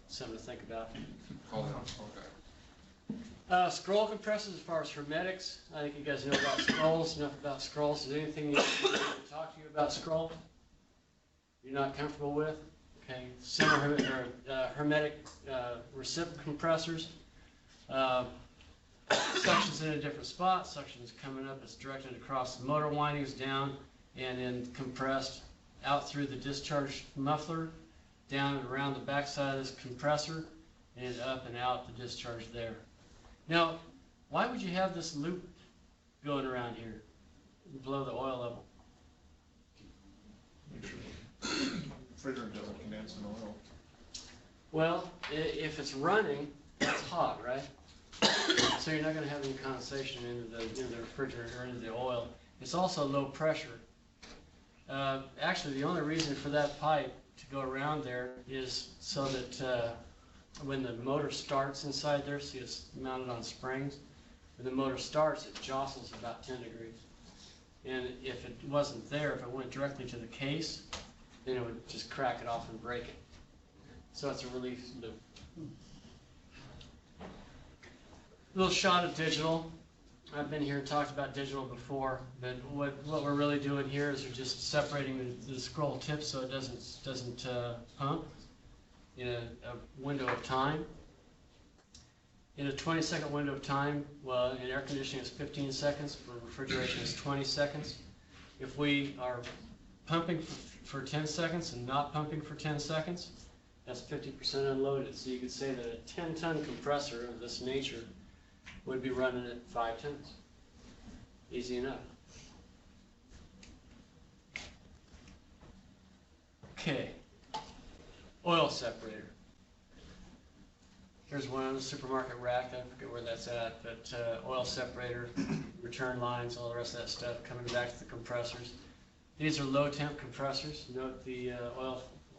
something to think about. Oh, okay. Scroll compressors, as far as hermetics, I think you guys know about scrolls, enough about scrolls. Is there anything you want to talk to you about scroll? You're not comfortable with? Okay, similar hermetic recip compressors. Suction's in a different spot. Suction is coming up, it's directed across the motor windings down and then compressed out through the discharge muffler, down and around the backside of this compressor, and up and out the discharge there. Now, why would you have this loop going around here below the oil level? Refrigerant doesn't condense in oil. Well, if it's running, it's hot, right? So you're not going to have any condensation into the refrigerant or into the oil. It's also low pressure. Actually, the only reason for that pipe to go around there is so that when the motor starts inside there, see it's mounted on springs, when the motor starts, it jostles about 10 degrees. And if it wasn't there, if it went directly to the case, then it would just crack it off and break it. So it's a relief loop. Little shot of digital. I've been here and talked about digital before, but what we're really doing here is we're just separating the scroll tip so it doesn't pump in a window of time. In a 20-second window of time, well, in air conditioning it's 15 seconds, for refrigeration it's 20 seconds. If we are pumping for 10 seconds and not pumping for 10 seconds, that's 50% unloaded. So you could say that a 10-ton compressor of this nature would be running at 5 tons. Easy enough. Okay, oil separator. Here's one on the supermarket rack. I forget where that's at, but oil separator, return lines, all the rest of that stuff coming back to the compressors. These are low temp compressors. Note the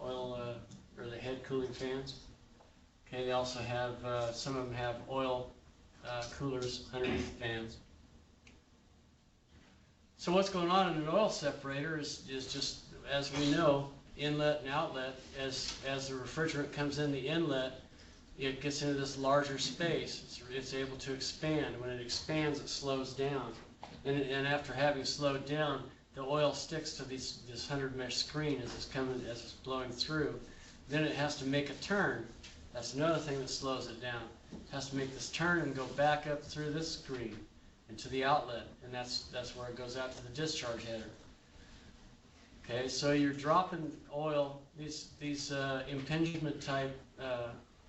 oil or the head cooling fans. Okay, they also have, some of them have oil coolers underneath the fans. So what's going on in an oil separator is just, as we know, inlet and outlet. As the refrigerant comes in the inlet, it gets into this larger space. It's able to expand. When it expands, it slows down. And after having slowed down, the oil sticks to this 100 mesh screen as it's blowing through. Then it has to make a turn. That's another thing that slows it down. It has to make this turn and go back up through this screen into the outlet, and that's where it goes out to the discharge header. Okay, so you're dropping oil. These impingement type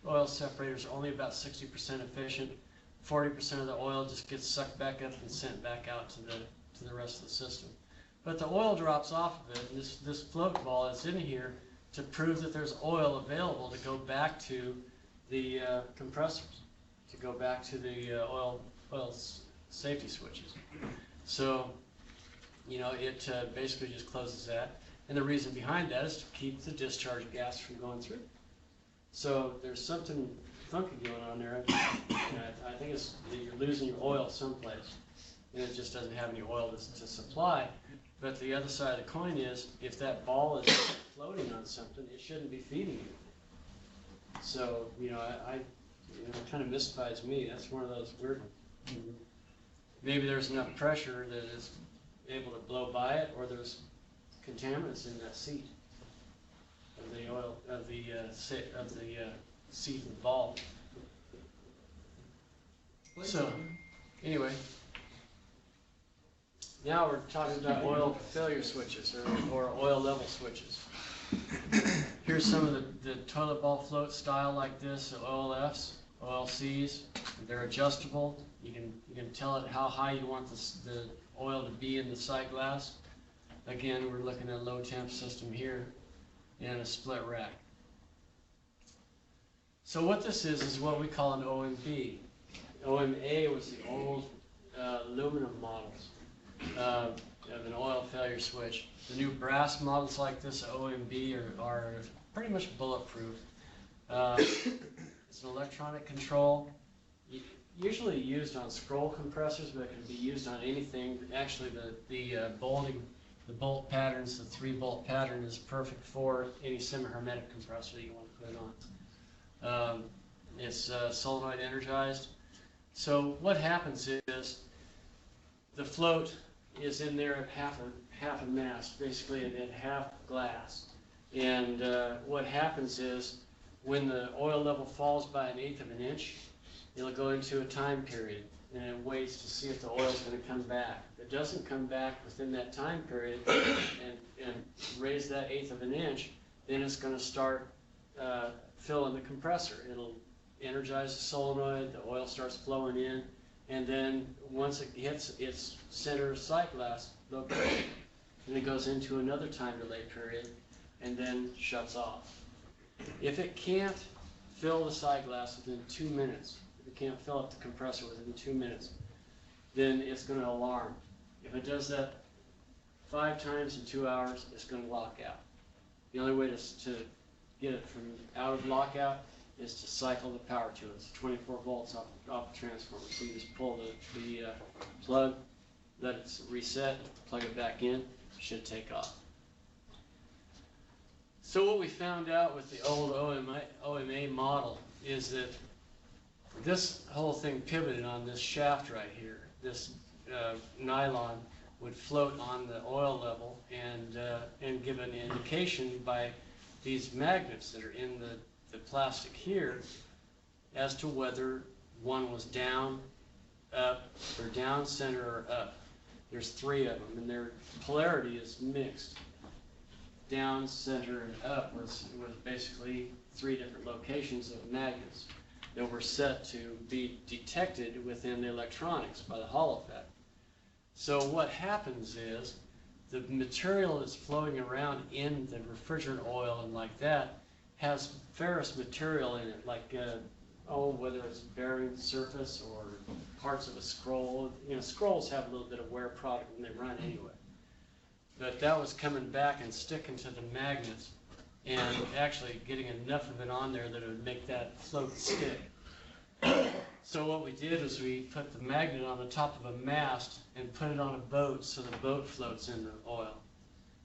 oil separators are only about 60% efficient. 40% of the oil just gets sucked back up and sent back out to the rest of the system. But the oil drops off of it, and this float ball is in here to prove that there's oil available to go back to the compressors, to go back to the oil safety switches. So, you know, it basically just closes that. And the reason behind that is to keep the discharge gas from going through. So there's something funky going on there. I think it's that you're losing your oil someplace, and it just doesn't have any oil to supply. But the other side of the coin is, if that ball is floating on something, it shouldn't be feeding you. So, you know, it kind of mystifies me. That's one of those weird ones. Maybe there's enough pressure that it's able to blow by it, or there's contaminants in that seat of the oil of the seat of the ball. So, anyway, now we're talking about oil failure switches or oil level switches. Here's some of the toilet ball float style like this, OLFs, OLCs. They're adjustable. You can tell it how high you want the oil to be in the sight glass. Again, we're looking at a low temp system here and a split rack. So what this is what we call an OMB. OMA was the old aluminum models of an oil failure switch. The new brass models like this, OMB, are pretty much bulletproof. It's an electronic control, usually used on scroll compressors, but it can be used on anything. Actually, the bolt patterns, the 3-bolt pattern is perfect for any semi-hermetic compressor that you want to put it on. It's solenoid energized. So what happens is the float is in there at half a mass, basically at half glass. And what happens is when the oil level falls by 1/8 of an inch, it'll go into a time period, and it waits to see if the oil is going to come back. If it doesn't come back within that time period and raise that 1/8 of an inch, then it's going to start filling the compressor. It'll energize the solenoid, the oil starts flowing in, and then once it hits its center sight glass location, then it goes into another time delay period and then shuts off. If it can't fill the sight glass within 2 minutes, if it can't fill up the compressor within 2 minutes, then it's going to alarm. If it does that 5 times in 2 hours, it's going to lock out. The only way to get it from out of lockout is to cycle the power to it. It's 24 volts off the transformer. So you just pull the plug, let it reset, plug it back in, should take off. So what we found out with the old OMA model is that this whole thing pivoted on this shaft right here. this nylon would float on the oil level and give an indication by these magnets that are in the plastic here as to whether one was down, up, or down, center, or up. There's 3 of them, and their polarity is mixed. Down, center, and up was basically 3 different locations of magnets that were set to be detected within the electronics by the Hall effect. So what happens is the material that's flowing around in the refrigerant oil and like that has ferrous material in it, like whether it's bearing surface or parts of a scroll. You know, scrolls have a little bit of wear product when they run anyway. But that was coming back and sticking to the magnets and actually getting enough of it on there that it would make that float stick. So what we did was we put the magnet on the top of a mast and put it on a boat so the boat floats in the oil.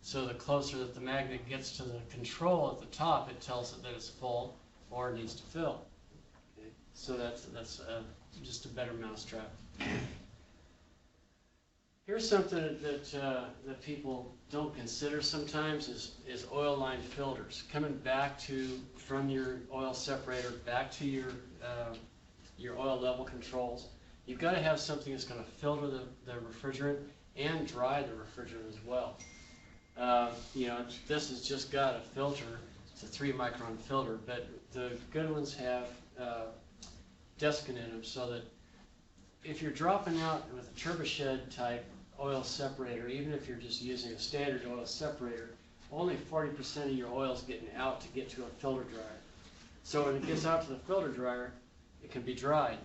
So the closer that the magnet gets to the control at the top, it tells it that it's full or it needs to fill. Okay? So that's just a better mousetrap. Here's something that people don't consider sometimes is oil line filters. Coming back from your oil separator back to your oil level controls. You've got to have something that's going to filter the refrigerant and dry the refrigerant as well. You know, this has just got a filter. It's a 3-micron filter, but the good ones have Deskin in them, so that if you're dropping out with a turboshed type oil separator, even if you're just using a standard oil separator, only 40% of your oil is getting out to get to a filter dryer. So when it gets out to the filter dryer, it can be dried.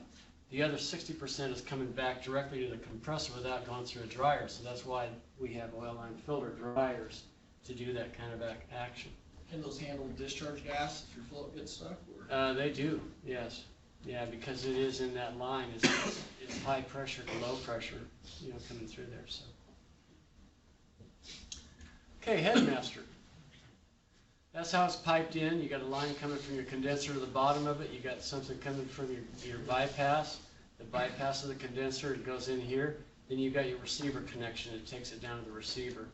The other 60% is coming back directly to the compressor without going through a dryer. So that's why we have oil line filter dryers to do that kind of action. Can those handle discharge gas if your float gets stuck? Or? They do, yes. Yeah, because it is in that line. It's high pressure to low pressure, you know, coming through there. So, okay, Headmaster. That's how it's piped in. You got a line coming from your condenser to the bottom of it. You got something coming from your bypass. The bypass of the condenser, it goes in here. Then you got your receiver connection. It takes it down to the receiver.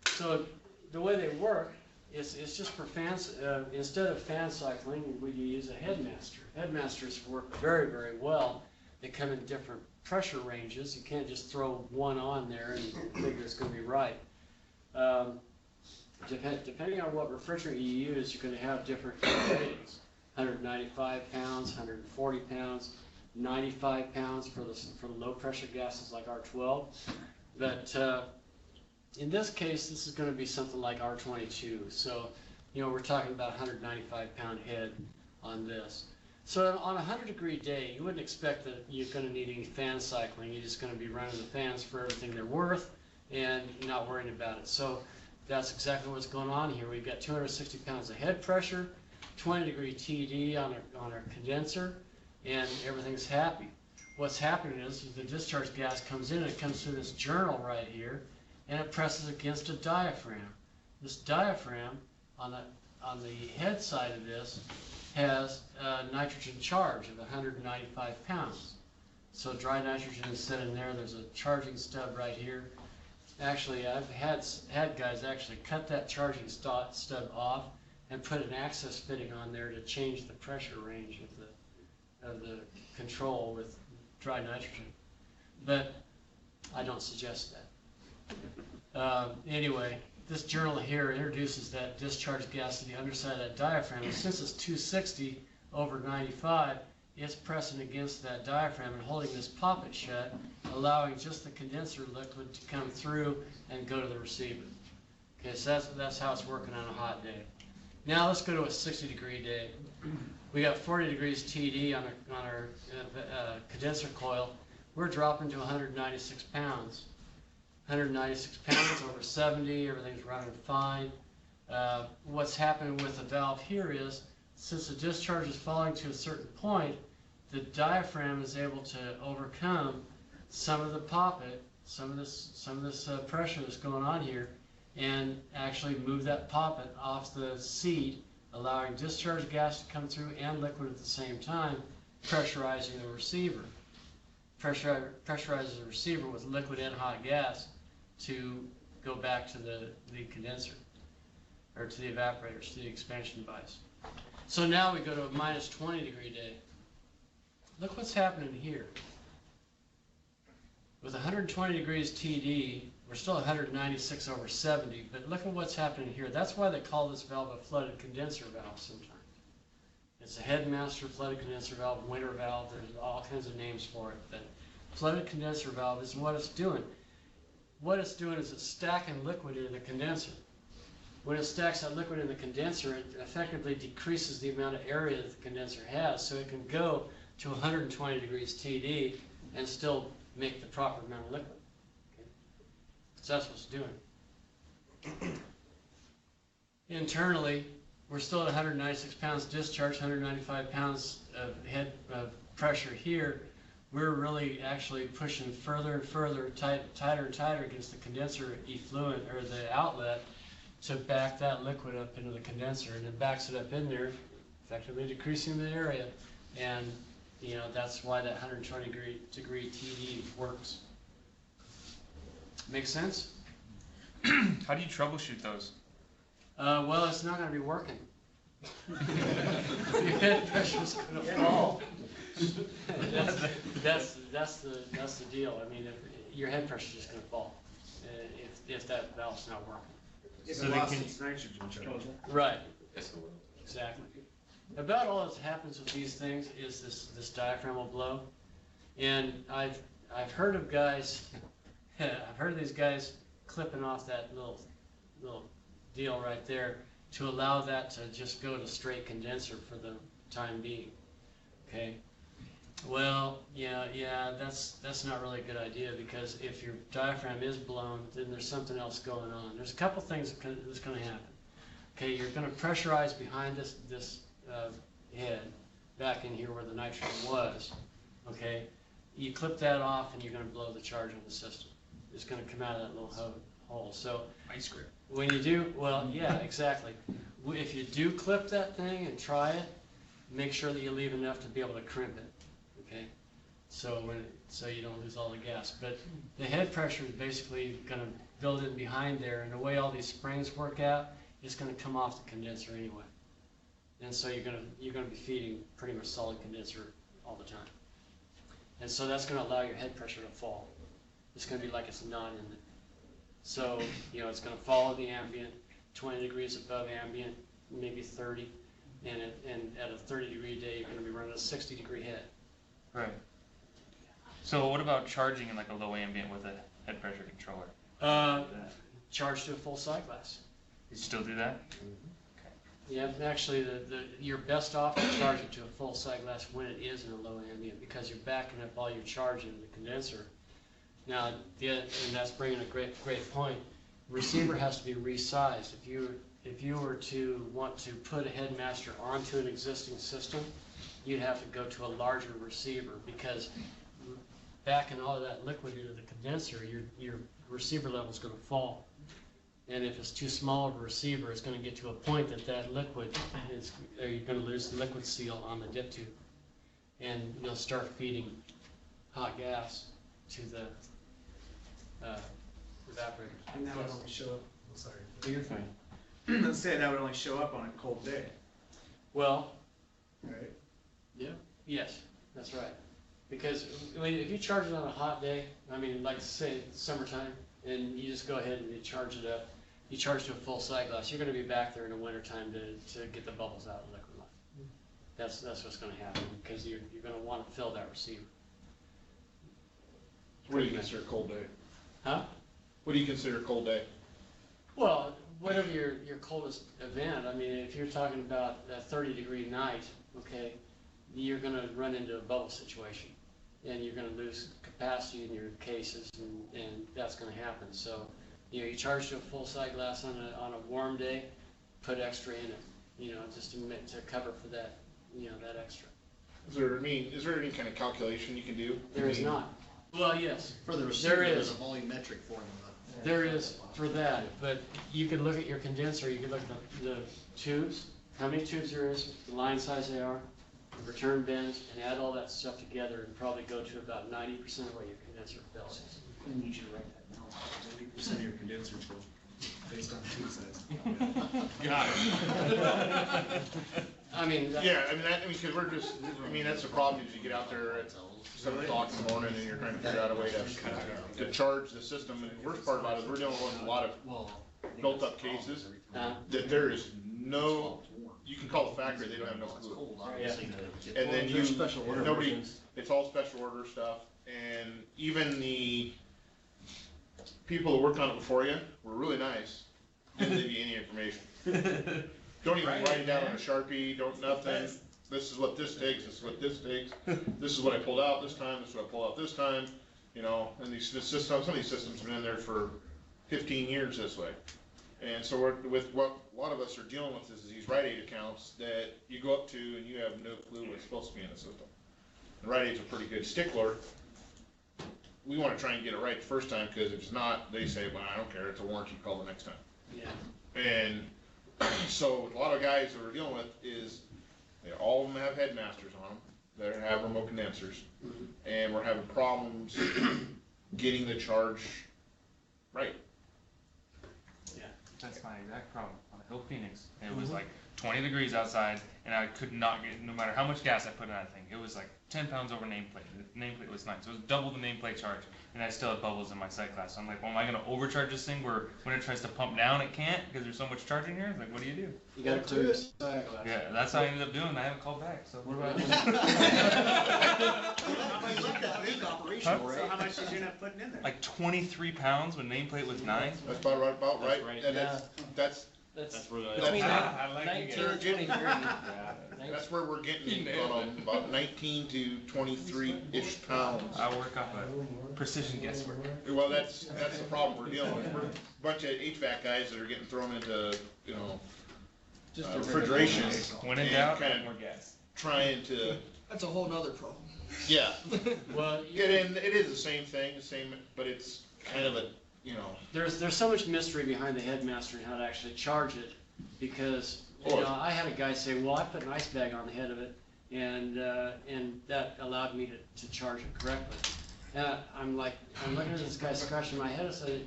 So the way they work is it's just for fans. Instead of fan cycling, we use a Headmaster. Headmasters work very, very well. They come in different pressure ranges. You can't just throw one on there and figure it's going to be right. Depending on what refrigerant you use, you're going to have different ratings. 195 pounds, 140 pounds, 95 pounds for the low pressure gases like R12. But in this case, this is going to be something like R22. So, you know, we're talking about 195 pound head on this. So on a 100-degree day, you wouldn't expect that you're going to need any fan cycling. You're just going to be running the fans for everything they're worth and not worrying about it. So that's exactly what's going on here. We've got 260 pounds of head pressure, 20-degree TD on our condenser, and everything's happy. What's happening is the discharge gas comes in, and it comes through this journal right here, and it presses against a diaphragm. This diaphragm on the head side of this has a nitrogen charge of 195 pounds. So dry nitrogen is set in there. There's a charging stub right here. Actually, I've had guys actually cut that charging stub off and put an access fitting on there to change the pressure range of the control with dry nitrogen. But I don't suggest that. Anyway, this journal here introduces that discharge gas to the underside of that diaphragm. And since it's 260 over 95, it's pressing against that diaphragm and holding this poppet shut, allowing just the condenser liquid to come through and go to the receiver. Okay, so that's how it's working on a hot day. Now let's go to a 60-degree day. We got 40 degrees TD on our condenser coil. We're dropping to 196 pounds. 196 pounds over 70, everything's running fine. What's happening with the valve here is, since the discharge is falling to a certain point, the diaphragm is able to overcome some of the poppet, some of this pressure that's going on here, and actually move that poppet off the seat, allowing discharge gas to come through and liquid at the same time, pressurizing the receiver. pressurizes the receiver with liquid and hot gas to go back to the condenser, or to the evaporators, to the expansion device. So now we go to a minus 20 degree day. Look what's happening here. With 120 degrees TD, we're still 196 over 70, but look at what's happening here. That's why they call this valve a flooded condenser valve sometimes. It's a Headmaster flooded condenser valve, winter valve, there's all kinds of names for it. But flooded condenser valve is what it's doing. What it's doing is it's stacking liquid in the condenser. When it stacks that liquid in the condenser, it effectively decreases the amount of area that the condenser has, so it can go to 120 degrees TD and still make the proper amount of liquid. Okay? So that's what it's doing. Internally, we're still at 196 pounds discharge, 195 pounds of head pressure here. We're really actually pushing further and further, tighter and tighter against the condenser effluent, or the outlet, to back that liquid up into the condenser, and it backs it up in there, effectively decreasing the area, and you know that's why that 120 degree TD works. Make sense? How do you troubleshoot those? Well, it's not going to be working. Your head pressure's going to fall. That's the deal. I mean, if your head pressure's just going to fall if that valve's not working. It's So a they loss can- its nitrogen charge. Right. Exactly. About all that happens with these things is this diaphragm will blow, and I've heard of guys, I've heard of these guys clipping off that little deal right there to allow that to just go to straight condenser for the time being. Okay. Well, yeah, that's not really a good idea, because if your diaphragm is blown, then there's something else going on. There's a couple things that's going to happen. Okay, you're going to pressurize behind this head back in here where the nitrogen was. Okay, you clip that off and you're going to blow the charge on the system. It's going to come out of that little hole. So Ice grip. when you do, well, yeah, exactly. If you do clip that thing and try it, make sure that you leave enough to be able to crimp it. Okay, so you don't lose all the gas. But the head pressure is basically going to build in behind there, and the way all these springs work out, it's going to come off the condenser anyway. And so you're going to be feeding pretty much solid condenser all the time. And so that's going to allow your head pressure to fall. It's going to be like it's not in it. So you know it's going to follow the ambient, 20 degrees above ambient, maybe 30, and at a 30 degree day, you're going to be running a 60 degree head. Right. So what about charging in like a low ambient with a head pressure controller? Charge to a full side glass. You still do that? Yeah, actually, you're best off to charge it to a full side glass when it is in a low ambient, because you're backing up all your charge into the condenser. Now, and that's bringing a great point. Receiver has to be resized. If you were to want to put a Headmaster onto an existing system, you'd have to go to a larger receiver, because backing all of that liquid into the condenser, your receiver level is going to fall. And if it's too small of a receiver, it's going to get to a point that liquid is, or you're going to lose the liquid seal on the dip tube, and you'll start feeding hot gas to the evaporator. And that would only show up, sorry. You're fine. Let's say that would only show up on a cold day, Well, right? yeah, yes, that's right. Because I mean, if you charge it on a hot day, I mean, like say summertime, and you just go ahead and you charge it up, you charge to a full side glass, you're going to be back there in the wintertime to get the bubbles out of the liquid line. That's what's going to happen, because you're going to want to fill that receiver. What do you consider a cold day? Huh? What do you consider a cold day? Well, whatever your coldest event, I mean, if you're talking about a 30 degree night, okay, you're going to run into a bubble situation, and you're going to lose capacity in your cases, and that's going to happen. So, you know, you charge to a full side glass on a warm day, put extra in it, you know, just to cover for that, you know, that extra. Is there any kind of calculation you can do? There is not. Well, yes, For the receiver, there's is. a volumetric formula. there is for that, but you could look at your condenser, you could look at the tubes, how many tubes there is, the line size they are, the return bins, and add all that stuff together and probably go to about 90% of what your condenser fills. I need you to write that down. 90% of your condenser flow based on tube size. Got it. I mean, Yeah, because we're just, that's the problem, is you get out there at 7 o'clock in the morning and you're trying to figure out a way to charge the system, and the worst part about it is we're dealing with a lot of built-up cases that there is no, you can call the factory, they don't have no clue. And then nobody, it's all special order stuff, and even the people that worked on it before you were really nice, didn't give you any information. Don't even write it down on a Sharpie, don't nothing, this is what this takes, this is what this takes, this is what I pulled out this time, this is what I pulled out this time, and these systems, some of these systems have been in there for 15 years this way. And so with what a lot of us are dealing with is these Rite Aid accounts that you go up to and you have no clue what's supposed to be in the system. And Rite Aid's a pretty good stickler. We want to try and get it right the first time, because if it's not, they say, well, I don't care, it's a warranty, call the next time. yeah. And so a lot of guys that we're dealing with is, all of them have Headmasters on them, they have remote condensers, and we're having problems getting the charge right. That's my exact problem on the Hill Phoenix. It was like 20 degrees outside, and I could not get, no matter how much gas I put in that thing, it was like 10 pounds over nameplate. The nameplate was 9, so it was double the nameplate charge, and I still had bubbles in my sight glass. So I'm like, well, am I going to overcharge this thing where when it tries to pump down, it can't because there's so much charge in here? It's like, what do you do? You gotta clear your side glass. Yeah, that's how I ended up doing. I haven't called back. So what about So how much did you end up putting in there? like 23 pounds when nameplate was 9? That's about right. right. And that's That's where the. between I like 19 you and 23. that's where we're getting from, about 19 to 23-ish pounds. I work off a precision guesswork. Well, that's the problem we're dealing with. We're a bunch of HVAC guys that are getting thrown into, refrigeration. When in and doubt, kinda add more gas. trying to, That's a whole nother problem. yeah. Well, It is the same thing, but it's kind of a, there's so much mystery behind the Headmaster and how to actually charge it, because I had a guy say, well, I put an ice bag on the head of it, and that allowed me to charge it correctly. And I'm looking at this guy scratching my head and said,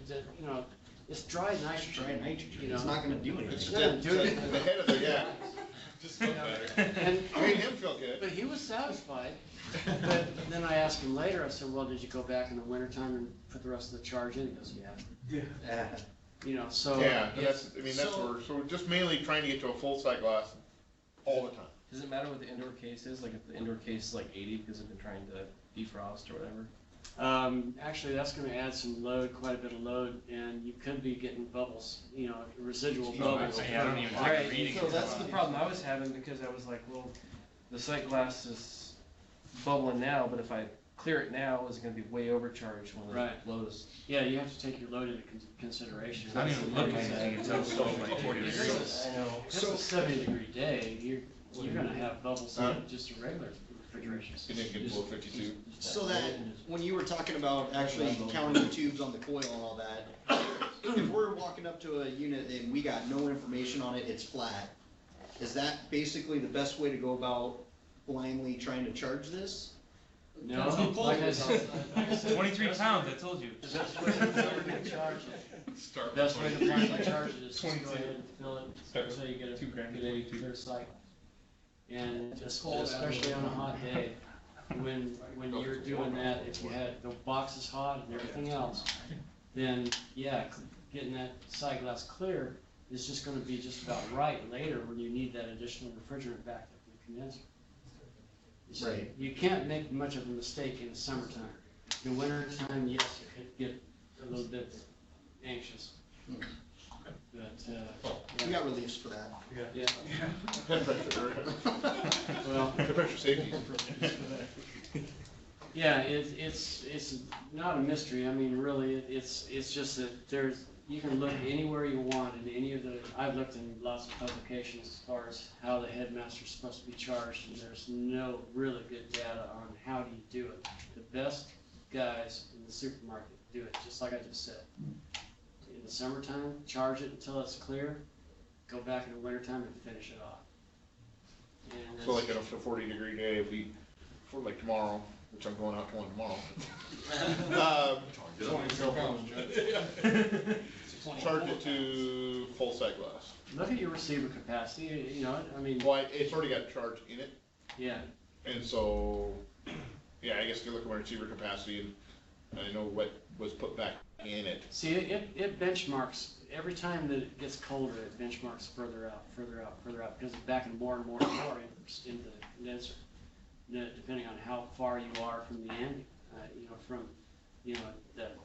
it's dry nitrogen. It's not gonna do anything. it's Yeah, do it. the head of it, yeah. Just feel better. And, It made him feel good. but he was satisfied. But then I asked him later, I said, well, did you go back in the wintertime and put the rest of the charge in? He goes, yeah. So. Yeah, but it's- that's where, so we're just mainly trying to get to a full sight glass all the time. Does it matter what the indoor case is? Like if the indoor case is like 80 because they've been trying to defrost or whatever? Actually, that's gonna add some load, quite a bit of load, and you could be getting bubbles, residual bubbles. Yeah, I don't even take a Right. reading. So that's the problem I was having because I was like, well, the sight glass is bubbling now, but if I clear it now, is it gonna be way overcharged when the Right. load is. Yeah, you have to take your load into consideration. It's not even looking at it until it's like 40 degrees. I know. If it's a 70-degree day, you're gonna have bubbles in just a regular refrigeration It didn't get below 52. So that, when you were talking about actually counting the tubes on the coil and all that, if we're walking up to a unit and we got no information on it, it's flat, is that basically the best way to go about blindly trying to charge this? No, Depends on the like I said, 23 pounds, I told you. The best way to blindly charge it, the best way to blindly charge it is just go ahead and fill it until you get a clear cycle. And especially on a hot day, when you're doing that, if you had the box is hot and everything else, then yeah, getting that side glass clear is just gonna be just about right later when you need that additional refrigerant back up in the condenser. So Right. you can't make much of a mistake in the summertime. In the wintertime, yes, you could get a little bit anxious. But, We yeah. got reliefs for that. Yeah, Head pressure, well, head pressure safety. yeah, it's not a mystery. I mean, really, it's just that you can look anywhere you want in any of I've looked in lots of publications as far as how the Headmaster's supposed to be charged, and there's no really good data on how do you do it. The best guys in the supermarket do it, just like I just said. In the summertime, charge it until it's clear, go back in the wintertime and finish it off. And So like at a 40-degree day, if we, for like tomorrow, which I'm going out to one tomorrow. 22 pounds, Judge. Charge it to full sight glass. look at your receiver capacity, you know, I mean, Well, it's already got charge in it, yeah. and so, yeah, I guess you look at my receiver capacity, and I know what was put back in it. See, it benchmarks, every time that it gets colder, it benchmarks further out, further out, further out, because it's backing more and more and more into the condenser. Depending on how far you are from the ambient, you know, from, you know,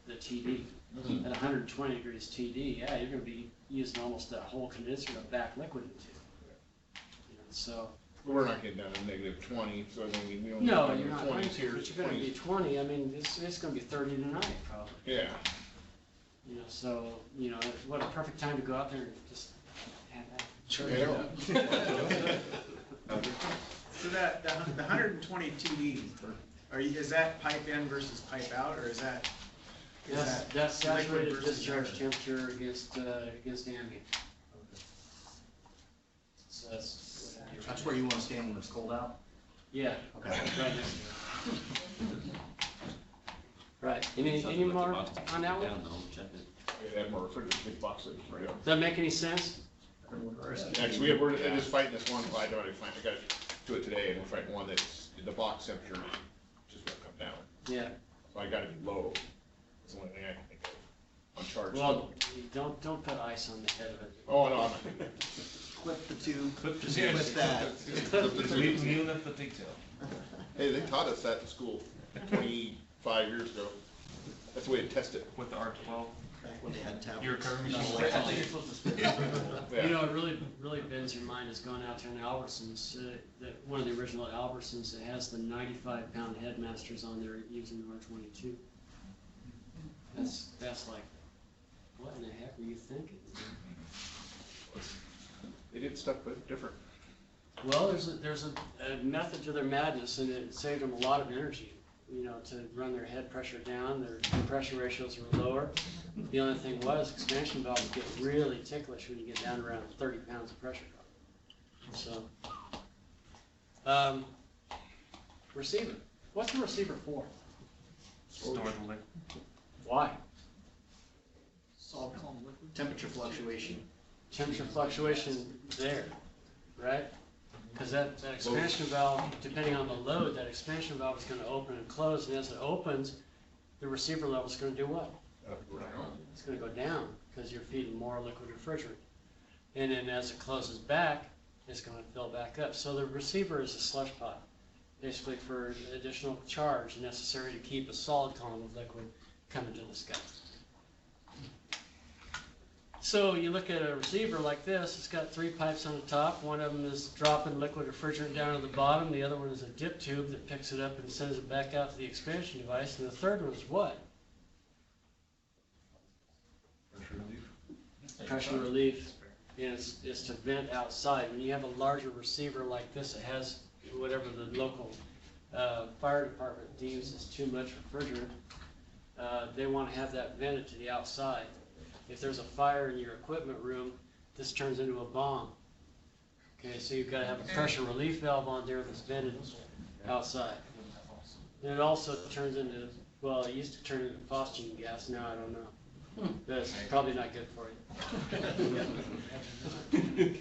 the TD. At 120 degrees TD, yeah, you're gonna be using almost that whole condenser to back liquid into. You know, so. We're not getting down to -20, so I mean, we only. No, you're not going 20 to, here, but you're gonna be 20, I mean, it's gonna be 30 tonight, probably. Yeah, You know, so, you know, what a perfect time to go out there and just have that. Sure. Yeah. So the 120 TD, is that pipe in versus pipe out, or is that? That's liquid saturated versus discharge air? temperature against ambient. So that's. That's where you wanna stand when it's cold out? Yeah, Okay. right next to it. Right, any more on that one? we had more refrigerant, big boxes, right? Does that make any sense? Actually, we're just fighting this one, I got to do it today, and we're fighting one that's, the box temperature just won't come down. Yeah, So I gotta be low, that's the only thing I can think of, on charge. well, don't put ice on the head of it. Oh, no, I'm not. Clip the tube, Clip the just tube. clip that. We lift the pigtail. Hey, they taught us that in school 25 years ago. That's the way to test it. With the R12, Back when they had tablets. your recovery Not machine. like I think you're supposed to spit. You Yeah. know, it really bends your mind is going out to an Albertsons, one of the original Albertsons that has the 95-pound Headmasters on there using the R22. That's like, what in the heck were you thinking? They did stuff, but different. Well, there's a method to their madness, and it saved them a lot of energy, you know, to run their head pressure down, their compression ratios were lower. The only thing was, expansion valves get really ticklish when you get down around 30 pounds of pressure drop. So, receiver. What's the receiver for? Store the liquid. Why? Solid column liquid. Temperature fluctuation. Temperature fluctuation there, right? Because that expansion valve, depending on the load, that expansion valve is going to open and close, and as it opens, the receiver level is going to do what? It's going to go down because you're feeding more liquid refrigerant. And then as it closes back, it's going to fill back up. So the receiver is a slush pot, basically for additional charge necessary to keep a solid column of liquid coming to the sky. So you look at a receiver like this, it's got 3 pipes on the top. One of them is dropping liquid refrigerant down to the bottom. The other one is a dip tube that picks it up and sends it back out to the expansion device. And the third one is what? Pressure relief. And it's to vent outside. When you have a larger receiver like this, it has whatever the local fire department deems as too much refrigerant. They want to have that vented to the outside. If there's a fire in your equipment room, this turns into a bomb. Okay, so you've got to have a pressure relief valve on there that's vented outside. And it also turns into, well, it used to turn into phosgene gas, now I don't know. That's probably not good for you.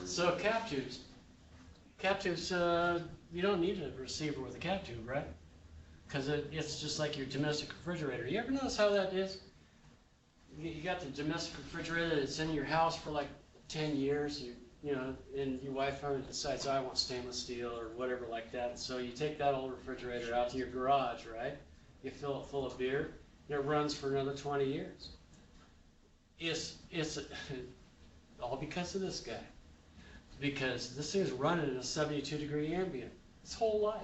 So cap tubes. Cap tubes, you don't need a receiver with a cap tube, right? Because it's just like your domestic refrigerator. You ever notice how that is? You got the domestic refrigerator that's in your house for like 10 years, you know, and your wife finally decides, oh, I want stainless steel or whatever like that. So you take that old refrigerator out to your garage, right? You fill it full of beer, and it runs for another 20 years. It's all because of this guy. Because this thing's running in a 72-degree ambient its whole life.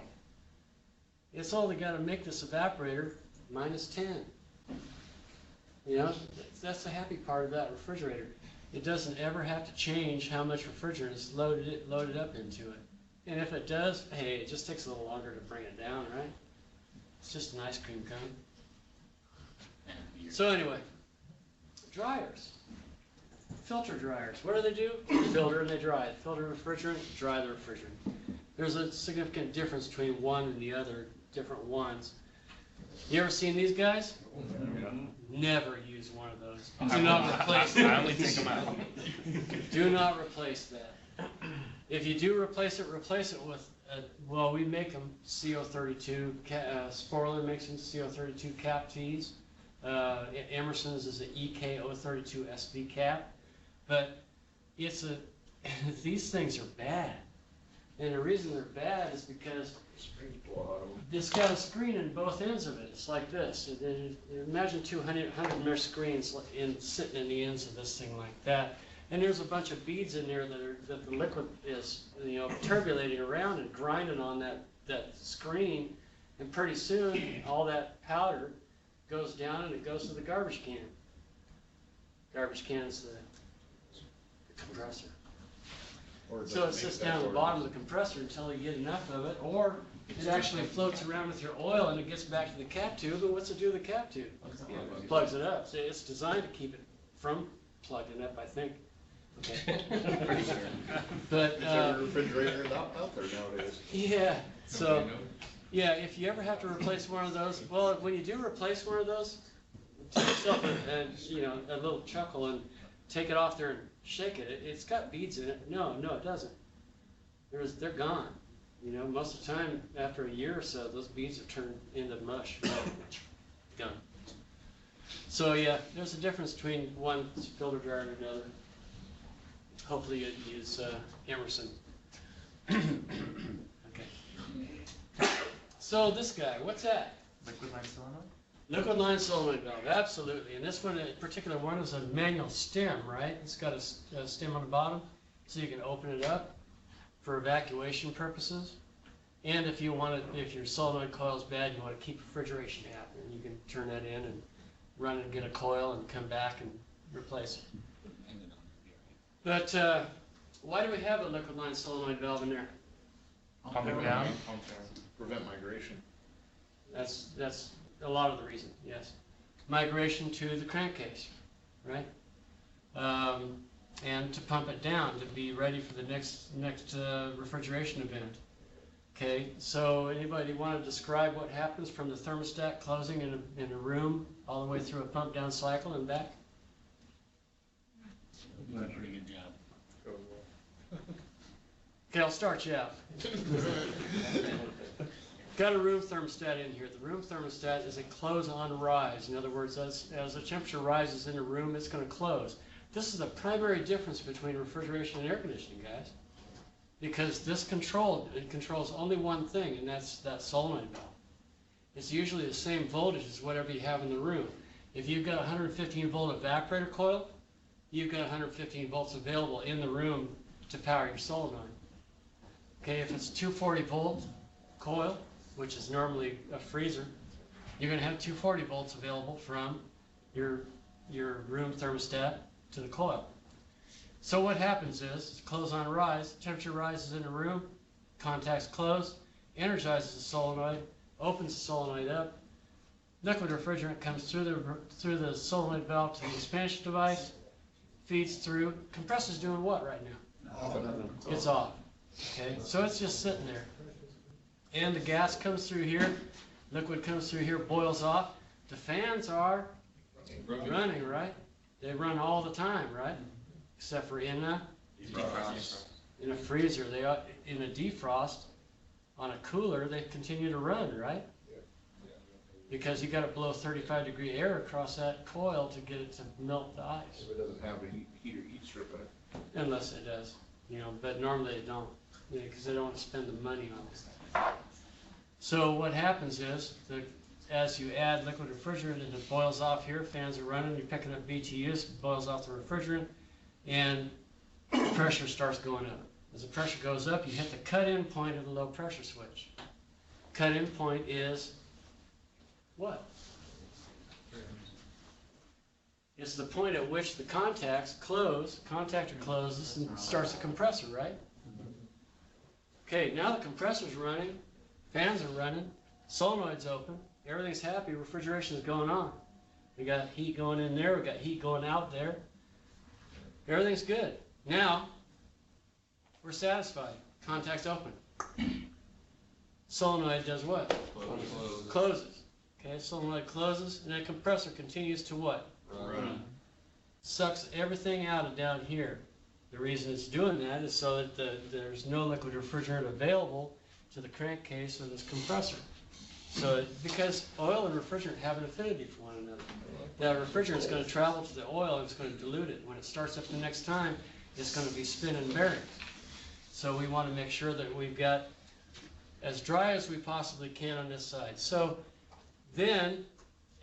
It's only got to make this evaporator -10. You know, that's the happy part of that refrigerator. It doesn't ever have to change how much refrigerant is loaded up into it. And if it does, hey, it just takes a little longer to bring it down, right? It's just an ice cream cone. So anyway, dryers. filter dryers. What do? Filter and they dry it. Filter refrigerant, dry the refrigerant. There's a significant difference between one and the other, different ones. You ever seen these guys? Never use one of those. Do not replace them. I only take them out. Do not replace that. If you do replace it with, well, we make them CO32, Sporler makes them CO32 cap tees. Emerson's is an EK032 SV cap. But these things are bad. And the reason they're bad is because it's got a screen in both ends of it. It's like this. Imagine 200 mesh screens sitting in the ends of this thing like that. And there's a bunch of beads in there that the liquid is, turbulating around and grinding on that screen. And pretty soon, all that powder goes down and it goes to the garbage can. Garbage can is the compressor. So it sits down at the bottom of the compressor until you get enough of it, or it actually floats around with your oil and it gets back to the cap tube. And what's it do to the cap tube? Plugs it up. So it's designed to keep it from plugging up, I think. Okay. But refrigerator out there nowadays. yeah. So yeah, if you ever have to replace one of those, well, when you do replace one of those, take yourself a little chuckle and take it off there and shake it. It's got beads in it. No, it doesn't. They're gone. Most of the time, after a year or so, those beads have turned into mush. Gone. So yeah, there's a difference between one filter dryer and another. Hopefully you use Emerson. Okay. So this guy, what's that? Liquid line solenoid? Liquid line solenoid valve, absolutely. And this one, a particular one, is a manual stem, right? It's got a stem on the bottom, so you can open it up for evacuation purposes. And if your solenoid coil is bad, you want to keep refrigeration happening, you can turn that in and run and get a coil and come back and replace it. But why do we have a liquid line solenoid valve in there? Pump it down. Prevent migration. That's a lot of the reason, yes. Migration to the crankcase, right? And to pump it down, to be ready for the next refrigeration event. Okay, so anybody want to describe what happens from the thermostat closing in a room all the way through a pump down cycle and back? Doing a pretty good job. Okay, I'll start you out. Got a room thermostat in here. The room thermostat is a close on rise. In other words, as the temperature rises in a room, it's going to close. This is the primary difference between refrigeration and air conditioning, guys. Because it controls only one thing, and that's that solenoid valve. It's usually the same voltage as whatever you have in the room. If you've got a 115 volt evaporator coil, you've got 115 volts available in the room to power your solenoid. Okay, if it's 240 volt coil, which is normally a freezer, you're going to have 240 volts available from your room thermostat to the coil. So what happens is, close on rise, temperature rises in the room, contacts close, energizes the solenoid, opens the solenoid up, liquid refrigerant comes through the solenoid valve to the expansion device, feeds through. Compressor's doing what right now? It's off. Okay, so it's just sitting there. And the gas comes through here, liquid comes through here, boils off. The fans are running, right? They run all the time, right? Except for in a freezer, in a defrost, on a cooler, they continue to run, right? Because you got to blow 35-degree air across that coil to get it to melt the ice. If it doesn't have a heat strip in it. Unless it does, but normally they don't, because they don't want to spend the money on it. So what happens is, as you add liquid refrigerant and it boils off here, fans are running, you're picking up BTUs, it boils off the refrigerant, and pressure starts going up. As the pressure goes up, you hit the cut-in point of the low pressure switch. Cut-in point is what? It's the point at which the contactor closes and starts the compressor, right? Okay, now the compressor's running, fans are running, solenoid's open, everything's happy, refrigeration is going on. We got heat going in there, we got heat going out there. Everything's good. Now, we're satisfied. Contact's open. Solenoid does what? Closes. Okay, solenoid closes, and that compressor continues to what? Run. Sucks everything out of down here. The reason it's doing that is so that there's no liquid refrigerant available to the crankcase or this compressor. So, because oil and refrigerant have an affinity for one another. That refrigerant is going to travel to the oil and it's going to dilute it. When it starts up the next time, it's going to be spinning bearings. So we want to make sure that we've got as dry as we possibly can on this side. So then,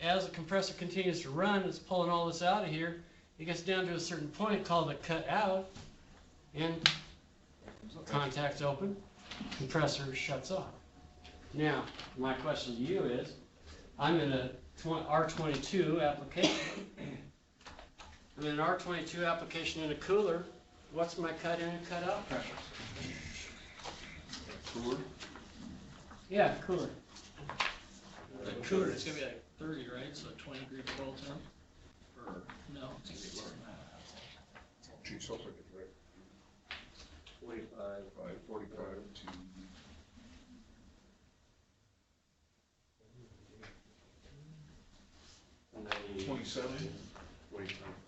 as the compressor continues to run, it's pulling all this out of here. It gets down to a certain point called the cut out, and contact's open, compressor shuts off. Now, my question to you is, I'm in a R22 application. I'm in an R22 application in a cooler. What's my cut in and cut out pressure? Cooler? Yeah, cooler. The cooler, it's gonna be like 30, right? So 20-degree coil temp? Or, no, it's gonna be lower than that. Gee, sounds like it's right. 45 to. Ninety- 27? 45.